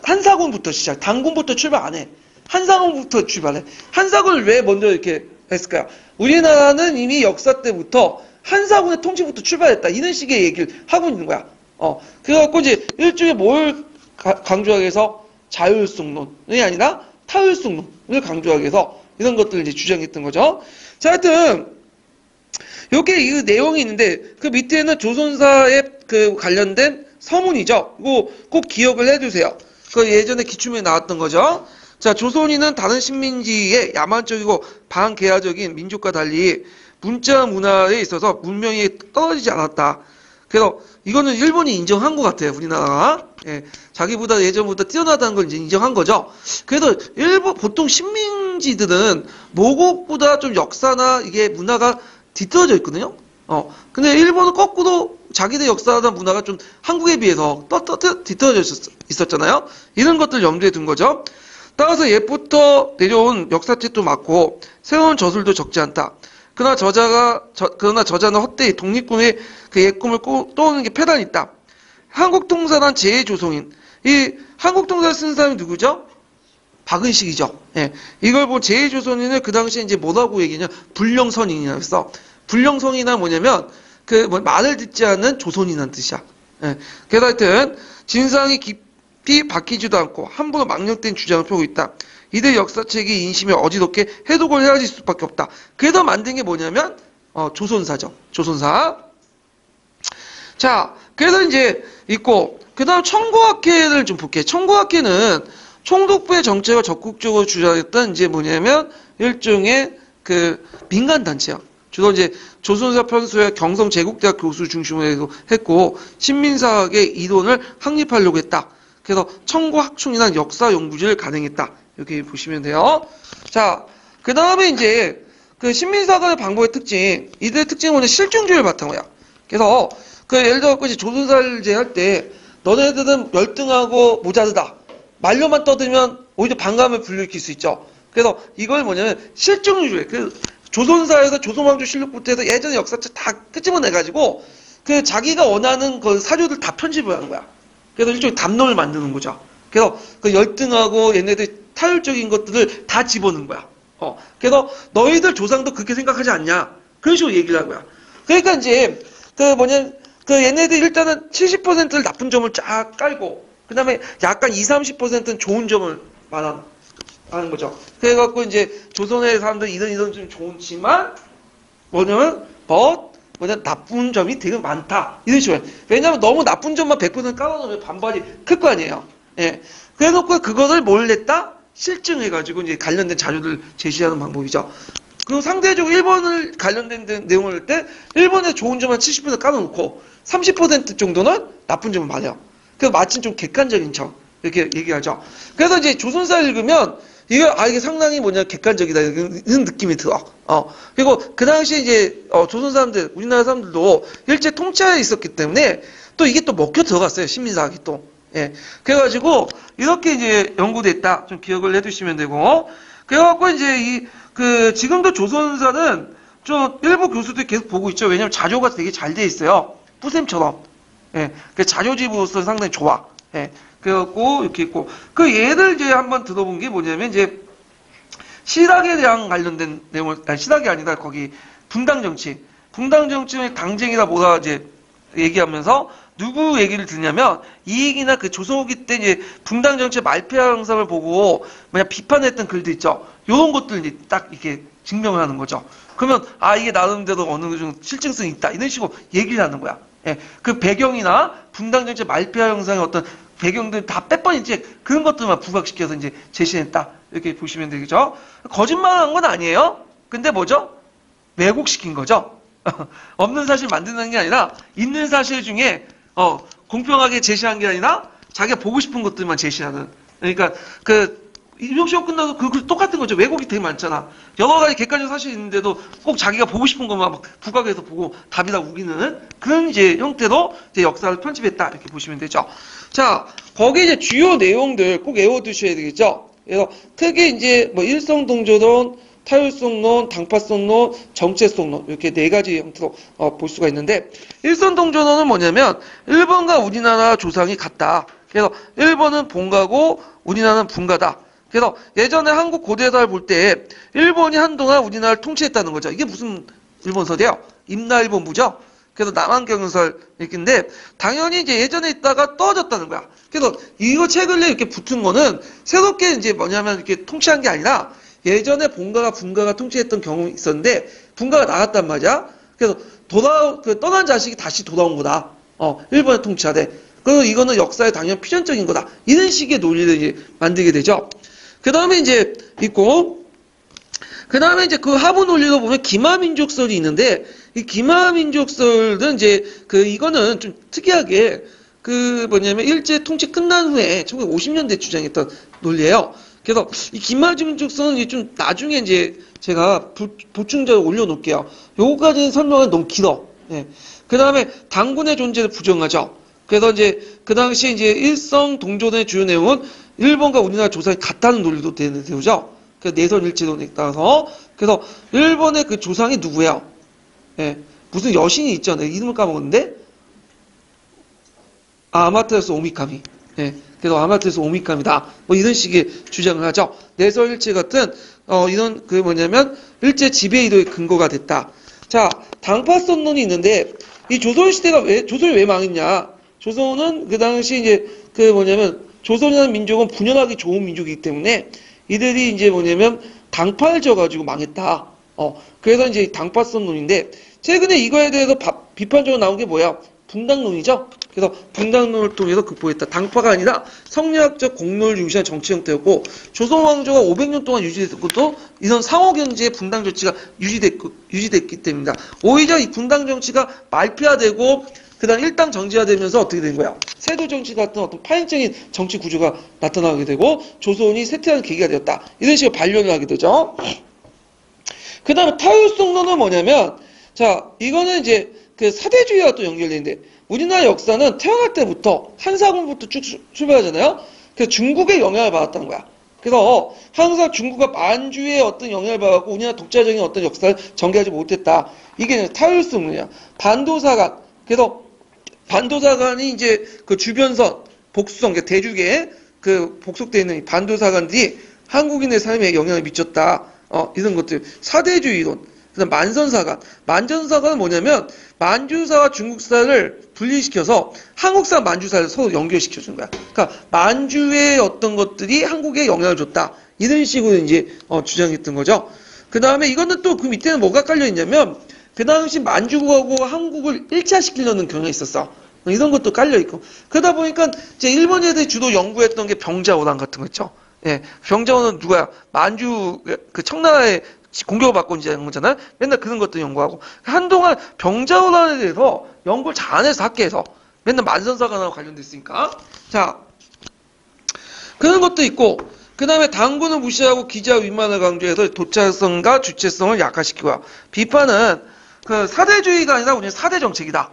A: 한사군부터 시작. 단군부터 출발 안 해. 한사군부터 출발해. 한사군을 왜 먼저 이렇게 했을까요? 우리나라는 이미 역사 때부터 한사군의 통치부터 출발했다. 이런 식의 얘기를 하고 있는 거야. 그래갖고 이제 일종의 뭘 강조하기 위해서 자율성론이 아니라 타율성론을 강조하기 위해서 이런 것들을 이제 주장했던 거죠. 자, 하여튼 이렇게 이 내용이 있는데 그 밑에는 조선사에 관련된 서문이죠. 이거 꼭 기억을 해두세요. 예전에 기출문에 나왔던 거죠. 자, 조선인은 다른 식민지의 야만적이고 반개화적인 민족과 달리 문자 문화에 있어서 문명이 떨어지지 않았다. 그래서 이거는 일본이 인정한 것 같아요. 우리나라가. 예, 자기보다 예전보다 뛰어나다는 걸 이제 인정한 거죠. 그래서 보통 식민지들은 모국보다 좀 역사나 이게 문화가 뒤떨어져 있거든요. 근데 일본은 거꾸로 자기들 역사나 문화가 좀 한국에 비해서 뒤떨어져 있었잖아요. 이런 것들 염두에 둔 거죠. 따라서 옛부터 내려온 역사책도 많고 새로운 저술도 적지 않다. 그러나 저자는 헛되이 독립군의 옛 꿈을 떠오르는 게 패단이 있다. 한국통사란 제2조선인. 이 한국통사를 쓴 사람이 누구죠? 박은식이죠. 예. 이걸 본 제2조선인을 그 당시에 이제 뭐라고 얘기냐? 불령선인이라고 했어. 불령선이나 뭐냐면, 말을 듣지 않는 조선인이라는 뜻이야. 예. 그래서 하여튼, 진상이 깊이 박히지도 않고, 함부로 망령된 주장을 펴고 있다. 이들 역사책이 인심이 어지럽게 해독을 해야지 수밖에 없다. 그래서 만든 게 뭐냐면, 조선사죠. 조선사. 자, 그래서 이제 있고, 그 다음 청구학회를 좀 볼게요. 청구학회는 총독부의 정책을 적극적으로 주장했던 이제 뭐냐면 일종의 그 민간단체야. 주로 이제 조선사 편수의 경성 제국대학 교수 중심으로 했고, 신민사학의 이론을 확립하려고 했다. 그래서 청구학충이나 역사연구지를 가능했다. 이렇게 보시면 돼요. 자, 그 다음에 이제 그 신민사학의 방법의 특징, 이들의 특징은 뭐냐? 실증주의를 바탕으로야. 그래서 예를 들어 조선사를 제할 때 너네들은 열등하고 모자르다. 말로만 떠들면 오히려 반감을 불러일으킬 수 있죠. 그래서 이걸 뭐냐면 실증주의. 조선사에서 조선왕조 실록부터 해서 예전의 역사책 다 끄집어내가지고 자기가 원하는 그 사료들 다 편집을 하는 거야. 그래서 일종의 담론을 만드는 거죠. 그래서 열등하고 얘네들 타율적인 것들을 다 집어넣는 거야. 그래서 너희들 조상도 그렇게 생각하지 않냐? 그런 식으로 얘기를 하는 거야. 그러니까 이제 얘네들 일단은 70%를 나쁜 점을 쫙 깔고, 그 다음에 약간 20-30%는 좋은 점을 말하는 거죠. 그래갖고 이제 조선의 사람들 이런 좀 좋지만, 나쁜 점이 되게 많다. 이런 식으로. 왜냐면 너무 나쁜 점만 100% 깔아놓으면 반발이 클 거 아니에요. 예. 그래놓고 그것을 뭘 냈다? 실증해가지고 이제 관련된 자료를 제시하는 방법이죠. 그리고 상대적으로 일본을 관련된 내용을 할 때, 일본의 좋은 점만 70% 깔아놓고, 30% 정도는 나쁜 점을 말해요. 그래서 마침 좀 객관적인 척, 이렇게 얘기하죠. 그래서 이제 조선사를 읽으면, 이게 상당히 객관적이다, 이런 느낌이 들어. 그리고 그 당시에 이제, 조선 사람들, 우리나라 사람들도 일제 통치하에 있었기 때문에, 또 이게 또 먹혀 들어갔어요, 신민사학이 또. 예. 그래가지고, 이렇게 이제 연구됐다. 좀 기억을 해두시면 되고, 그래갖고 이제 지금도 조선사는 좀 일부 교수들이 계속 보고 있죠. 왜냐면 자료가 되게 잘 돼 있어요. 뿌쌤처럼. 예. 자료집으로서 상당히 좋아. 예. 그래갖고 이렇게 있고. 얘를 이제 한번 들어본 게 뭐냐면 이제 실학에 대한 관련된 내용을, 실학이 아니다. 거기 분당정치. 분당정치의 당쟁이다 뭐다 이제 얘기하면서 누구 얘기를 듣냐면 이익이나 조선 후기 때 이제 분당정치 말피아 영상을 보고 비판했던 글들 있죠. 요런 것들 이제 딱 이렇게 증명을 하는 거죠. 그러면 이게 나름대로 어느 정도 실증성이 있다. 이런 식으로 얘기를 하는 거야. 예. 그 배경이나 분당정치 말피아 영상의 어떤 배경들 다 빼뻔 이제 그런 것들만 부각시켜서 이제 제시했다. 이렇게 보시면 되겠죠. 거짓말한 건 아니에요. 근데 뭐죠? 왜곡시킨 거죠. 없는 사실 만드는 게 아니라 있는 사실 중에 공평하게 제시한 게 아니라 자기가 보고 싶은 것들만 제시하는. 그러니까 임용시험 끝나도 똑같은 거죠. 왜곡이 되게 많잖아. 여러 가지 객관적 사실이 있는데도 꼭 자기가 보고 싶은 것만 막 부각해서 보고 답이다 우기는 그런 이제 형태로 이제 역사를 편집했다. 이렇게 보시면 되죠. 자, 거기 이제 주요 내용들 꼭 외워두셔야 되겠죠. 그래서 특히 이제 일성동조론, 타율성론, 당파성론, 정체성론 이렇게 네 가지 형태로 볼 수가 있는데 일성동조론은 뭐냐면 일본과 우리나라 조상이 같다. 그래서 일본은 본가고 우리나라는 분가다. 그래서 예전에 한국 고대사를 볼 때 일본이 한동안 우리나라를 통치했다는 거죠. 이게 무슨 일본서대요? 임나일본부죠. 그래서 남한경영설 얘기인데 당연히 이제 예전에 있다가 떨어졌다는 거야. 그래서 이거 최근에 이렇게 붙은 거는 새롭게 이제 뭐냐면 이렇게 통치한 게 아니라 예전에 본가가 분가가 통치했던 경험이 있었는데 분가가 나갔단 말이야. 그래서 떠난 자식이 다시 돌아온 거다. 일본에 통치하되. 그래서 이거는 역사의 당연 필연적인 거다. 이런 식의 논리를 이제 만들게 되죠. 그 다음에 이제 있고, 그 다음에 이제 하부 논리로 보면 기마민족설이 있는데, 이 기마민족설은 이제 이거는 좀 특이하게 일제 통치 끝난 후에 1950년대 주장했던 논리예요. 그래서 이 기마민족설은 좀 나중에 이제 제가 보충자를 올려놓을게요. 요거까지는 설명은 너무 길어. 예. 그 다음에 당군의 존재를 부정하죠. 그래서 이제 그 당시 이제 일성 동조론의 주요 내용은 일본과 우리나라 조상이 같다는 논리도 되죠. 그 내선 일치론에 따라서 그래서 일본의 조상이 누구예요? 예, 무슨 여신이 있죠. 내가 이름을 까먹었는데 아마테라스 오미카미. 예, 그래서 아마트에서 오미감이다. 뭐 이런 식의 주장을 하죠. 내서일체 같은 이런 그 뭐냐면 일제 지배 이도의 근거가 됐다. 자, 당파성론이 있는데 이 조선시대가 조선이 왜 망했냐? 조선은 그 당시 이제 그 뭐냐면 조선이라는 민족은 분열하기 좋은 민족이기 때문에 이들이 이제 뭐냐면 당파를 져가지고 망했다. 그래서 이제 당파성론인데 최근에 이거에 대해서 비판적으로 나온 게 뭐야? 분당론이죠. 그래서 분당론을 통해서 극복했다. 당파가 아니라 성리학적 공로를 유지한 정치 형태였고 조선 왕조가 500년 동안 유지됐던 것도 이런 상호 경제의 분당 정치가 유지됐기 때문이다. 오히려 이 분당 정치가 말피화되고 그다음 일당 정지화되면서 어떻게 된 거야? 세도 정치 같은 어떤 파행적인 정치 구조가 나타나게 되고 조선이 쇠퇴하는 계기가 되었다. 이런 식으로 반론을 하게 되죠. 그 다음에 타율성론은 뭐냐면 자 이거는 이제 그 사대주의와 또 연결되는데 우리나라 역사는 태어날 때부터 한사군부터 쭉 출발하잖아요. 그래서 중국의 영향을 받았다는 거야. 그래서 항상 중국과 만주의 어떤 영향을 받았고 우리나라 독자적인 어떤 역사를 전개하지 못했다. 이게 타율성론이야. 반도사관. 그래서 반도사관이 이제 그 주변선 복수성, 그러니까 대륙에 그 복속되어 있는 이 반도사관들이 한국인의 삶에 영향을 미쳤다. 이런 것들. 사대주의론. 그다음 만선사관. 만선사관은 뭐냐면 만주사와 중국사를 분리시켜서 한국사 만주사를 서로 연결시켜준 거야. 그러니까 만주의 어떤 것들이 한국에 영향을 줬다. 이런 식으로 이제 주장했던 거죠. 그 다음에 이거는 또 그 밑에는 뭐가 깔려 있냐면 그 당시 만주국하고 한국을 일치화시키려는 경향이 있었어. 이런 것도 깔려 있고. 그러다 보니까 이제 일본 애들이 주로 연구했던 게 병자호란 같은 거 있죠. 예, 병자호는 누가야? 만주 그 청나라에 공격을 받고 이제 한 거잖아요. 맨날 그런 것도 연구하고 한동안 병자호란에 대해서 연구를 잘 안 해서 학계에서 맨날 만선사관하고 관련됐으니까 자 그런 것도 있고 그 다음에 당군을 무시하고 기자 위만을 강조해서 도착성과 주체성을 약화시키고요. 비판은 그 사대주의가 아니라 우리는 사대 정책이다.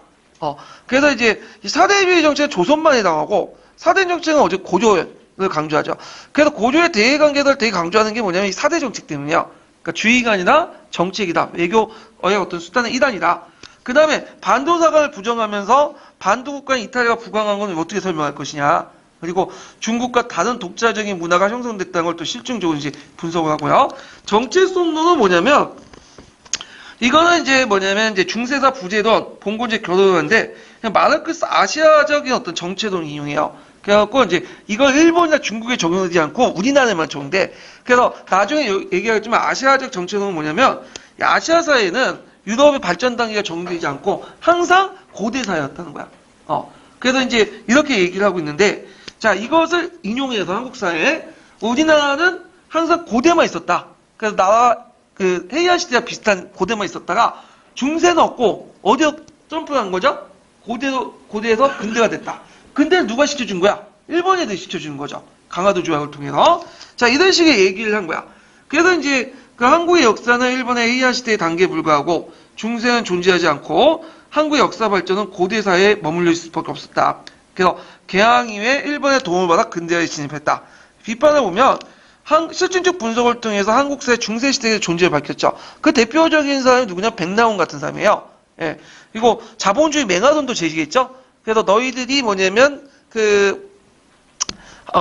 A: 그래서 이제 이 사대주의 정책은 조선만이 당하고 사대 정책은 어제 고조를 강조하죠. 그래서 고조의 대외 관계를 되게 강조하는 게 뭐냐면 이 사대 정책 때문이에요. 그러니까 주의가 아니라 정책이다. 외교의 어떤 수단의 일환이다. 그 다음에 반도사관을 부정하면서 반도국가 이탈리아가 부강한 건 어떻게 설명할 것이냐. 그리고 중국과 다른 독자적인 문화가 형성됐다는 걸 또 실증적으로 이제 분석을 하고요. 정체성론은 뭐냐면 이거는 이제 뭐냐면 이제 중세사 부제론 봉건제 결혼하는데 마르크스 아시아적인 어떤 정체론을 이용해요. 그래갖고 이제 이걸 일본이나 중국에 적용하지 않고 우리나라에만 적용돼. 그래서 나중에 얘기하겠지만 아시아적 정체론은 뭐냐면 아시아 사회는 유럽의 발전 단계가 적용되지 않고 항상 고대 사회였다는 거야. 그래서 이제 이렇게 얘기를 하고 있는데 자 이것을 인용해서 한국 사회에 우리나라는 항상 고대만 있었다. 그래서 나와 그 헤이안 시대와 비슷한 고대만 있었다가 중세는 없고 어디에 점프한 거죠? 고대에서 근대가 됐다. 근대를 누가 시켜준 거야? 일본 애들이 시켜주는 거죠. 강화도 조약을 통해서. 자, 이런 식의 얘기를 한 거야. 그래서 이제 그 한국의 역사는 일본의 헤이안 시대의 단계에 불과하고 중세는 존재하지 않고 한국의 역사 발전은 고대 사회에 머물러 있을 수밖에 없었다. 그래서 개항 이후에 일본의 도움을 받아 근대화에 진입했다. 비판을 보면 실증적 분석을 통해서 한국사의 중세시대의 존재를 밝혔죠. 그 대표적인 사람이 누구냐? 백나온 같은 사람이에요. 예. 그리고 자본주의 맹하론도 제시했죠. 그래서 너희들이 뭐냐면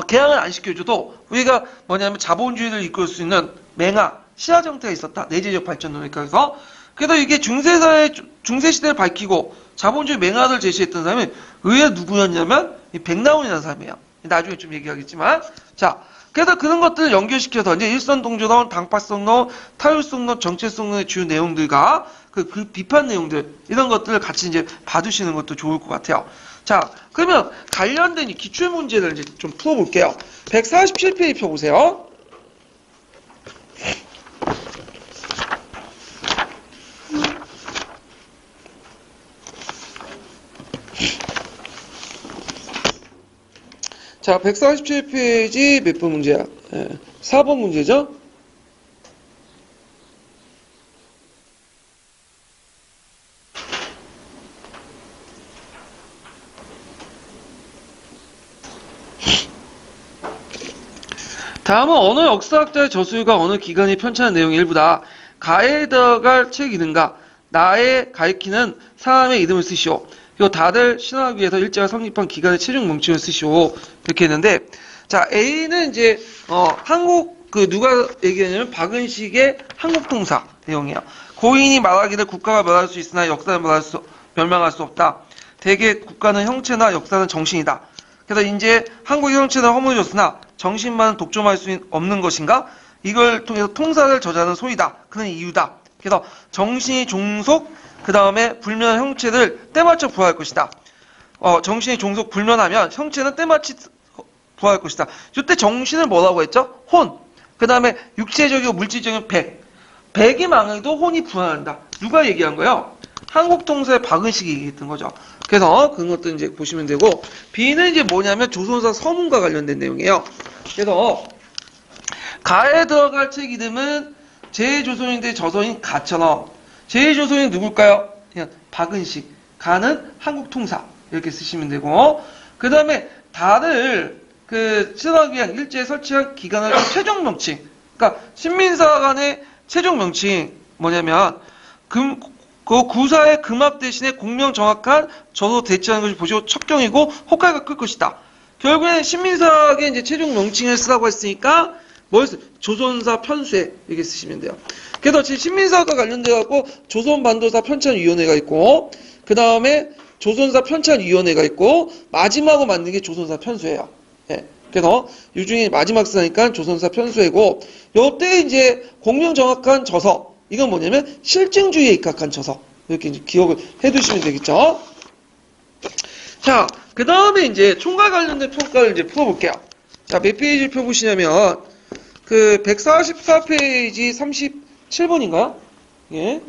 A: 개항을 안 시켜줘도 우리가 뭐냐면 자본주의를 이끌 수 있는 맹하 시야 정태가 있었다. 내재적 발전론에 따라서. 그래서 이게 중세시대를 밝히고 자본주의 맹하를 제시했던 사람이 의외로 누구였냐면 이 백나온이라는 사람이에요. 나중에 좀 얘기하겠지만. 자, 그래서 그런 것들을 연결시켜서 이제 일선동조론, 당파성론, 타율성론, 정체성론의 주요 내용들과 그 비판 내용들 이런 것들을 같이 이제 봐두시는 것도 좋을 것 같아요. 자, 그러면 관련된 이 기출 문제를 이제 좀 풀어볼게요. 147페이지 펴보세요. 자, 147페이지 몇 번 문제야? 4번 문제죠? 다음은 어느 역사학자의 저술과 어느 기관이 편찬한 내용의 일부다. 가에 들어갈 책 이름과 나에 가리키는 사람의 이름을 쓰시오. 요 다들 실현하기 위해서 일제가 성립한 기간의 체중 명칭을 쓰시오. 이렇게 했는데, 자, A는 이제, 한국, 누가 얘기하냐면 박은식의 한국통사 내용이에요. 고인이 말하기를 국가가 멸할 수 있으나 역사는 멸망할 수 없다. 대개 국가는 형체나 역사는 정신이다. 그래서 이제 한국의 형체는 허물어졌으나 정신만은 독점할 수 없는 것인가? 이걸 통해서 통사를 저지하는 소이다. 그는 이유다. 그래서 정신이 종속, 그 다음에 불면한 형체를 때맞춰 부활할 것이다. 정신이 종속 불면하면 형체는 때맞춰 부활할 것이다. 이때 정신을 뭐라고 했죠? 혼. 그 다음에 육체적이고 물질적인 백. 백이 망해도 혼이 부활한다. 누가 얘기한 거예요? 한국통사의 박은식이 얘기했던 거죠. 그래서 그런 것도 이제 보시면 되고, B는 이제 뭐냐면 조선사 서문과 관련된 내용이에요. 그래서 가에 들어갈 책 이름은 제2조선인데 저서인 가처럼, 제2조선인 누굴까요? 그냥 박은식. 가는 한국통사 이렇게 쓰시면 되고, 그 다음에 다를 실현하기 위한 일제에 설치한 기관을 최종 명칭. 그러니까 신민사 간의 최종 명칭 뭐냐면 그 구사의 금합 대신에 공명 정확한 저도 대치하는 것이 보시고 척경이고 혹할가 클 것이다. 결국에는 신민사의 이제 최종 명칭을 쓰라고 했으니까 조선사 편수에 이렇게 쓰시면 돼요. 그래서 지금 신민사과 관련돼 갖고 조선반도사 편찬위원회가 있고, 그 다음에 조선사 편찬위원회가 있고, 마지막으로 만든 게 조선사 편수예요. 예. 그래서 이 중에 마지막 쓰니까 조선사 편수이고, 요때 이제 공명 정확한 저서, 이건 뭐냐면 실증주의에 입각한 저서, 이렇게 이제 기억을 해두시면 되겠죠. 자, 그 다음에 이제 총괄 관련된 평가를 이제 풀어볼게요. 자, 몇 페이지 펴보시냐면 144페이지 37번인가요? 예.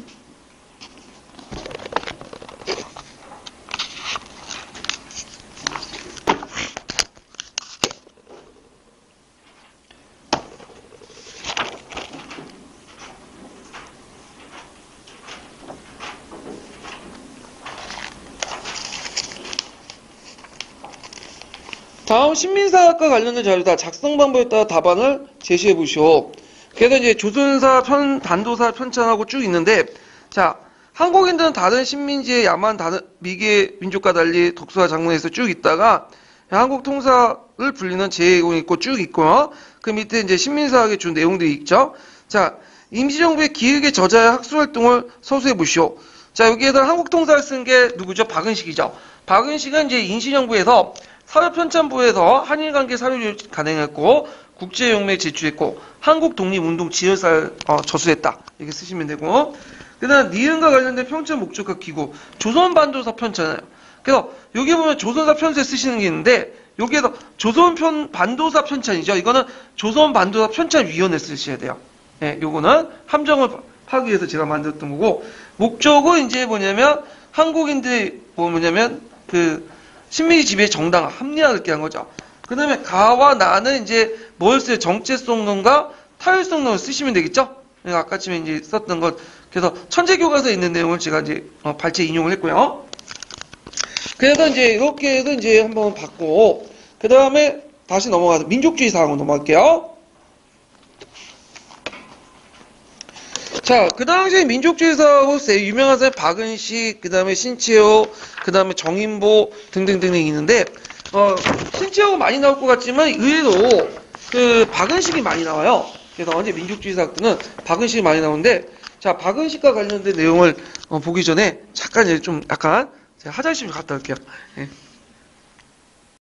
A: 다음 신민사학과 관련된 자료다. 작성 방법에 따라 답안을 제시해 보시오. 그래서 이제 조선사 단도사 편찬하고 쭉 있는데, 자, 한국인들은 다른 식민지의 야만 다른 미개 민족과 달리 독서와 장문에서 쭉 있다가 한국 통사를 불리는 제공이 있고 쭉 있고요. 그 밑에 이제 신민사학에 준 내용들이 있죠. 자, 임시정부의 기획의 저자의 학술활동을 서술해 보시오. 자, 여기에서 한국 통사를 쓴 게 누구죠? 박은식이죠. 박은식은 이제 인신정부에서 사회편찬부에서 한일관계 사료를 간행했고 국제연맹에 제출했고 한국 독립운동 지열사를 저술했다. 이렇게 쓰시면 되고, 그 다음 니은과 관련된 편찬 목적과 기구 조선반도사 편찬이에요. 그래서 여기 보면 조선사 편수에 쓰시는 게 있는데 여기에서 반도사 편찬이죠. 이거는 조선반도사 편찬위원회 쓰셔야 돼요. 예, 요거는 함정을 파기 위해서 제가 만들었던 거고, 목적은 이제 뭐냐면 한국인들이 뭐냐면 식민지 지배의 정당화, 합리화를 이렇게 한 거죠. 그 다음에 가와 나는 이제 뭘 써요? 정체성론과 타율성론을 쓰시면 되겠죠? 아까쯤에 이제 썼던 것. 그래서 천재교과서에 있는 내용을 제가 이제 발췌 인용을 했고요. 그래서 이제 이렇게 해서 이제 한번 봤고, 그 다음에 다시 넘어가서 민족주의 사항으로 넘어갈게요. 자, 그 당시에 민족주의 사하고 유명한 사람 박은식, 그 다음에 신채호, 그 다음에 정인보 등등등등이 있는데, 신채호가 많이 나올 것 같지만 의외로 박은식이 많이 나와요. 그래서 언제 민족주의 사학들은 박은식이 많이 나오는데, 자, 박은식과 관련된 내용을 보기 전에 잠깐 좀 약간 제가 화장실 좀 갔다 올게요. 예.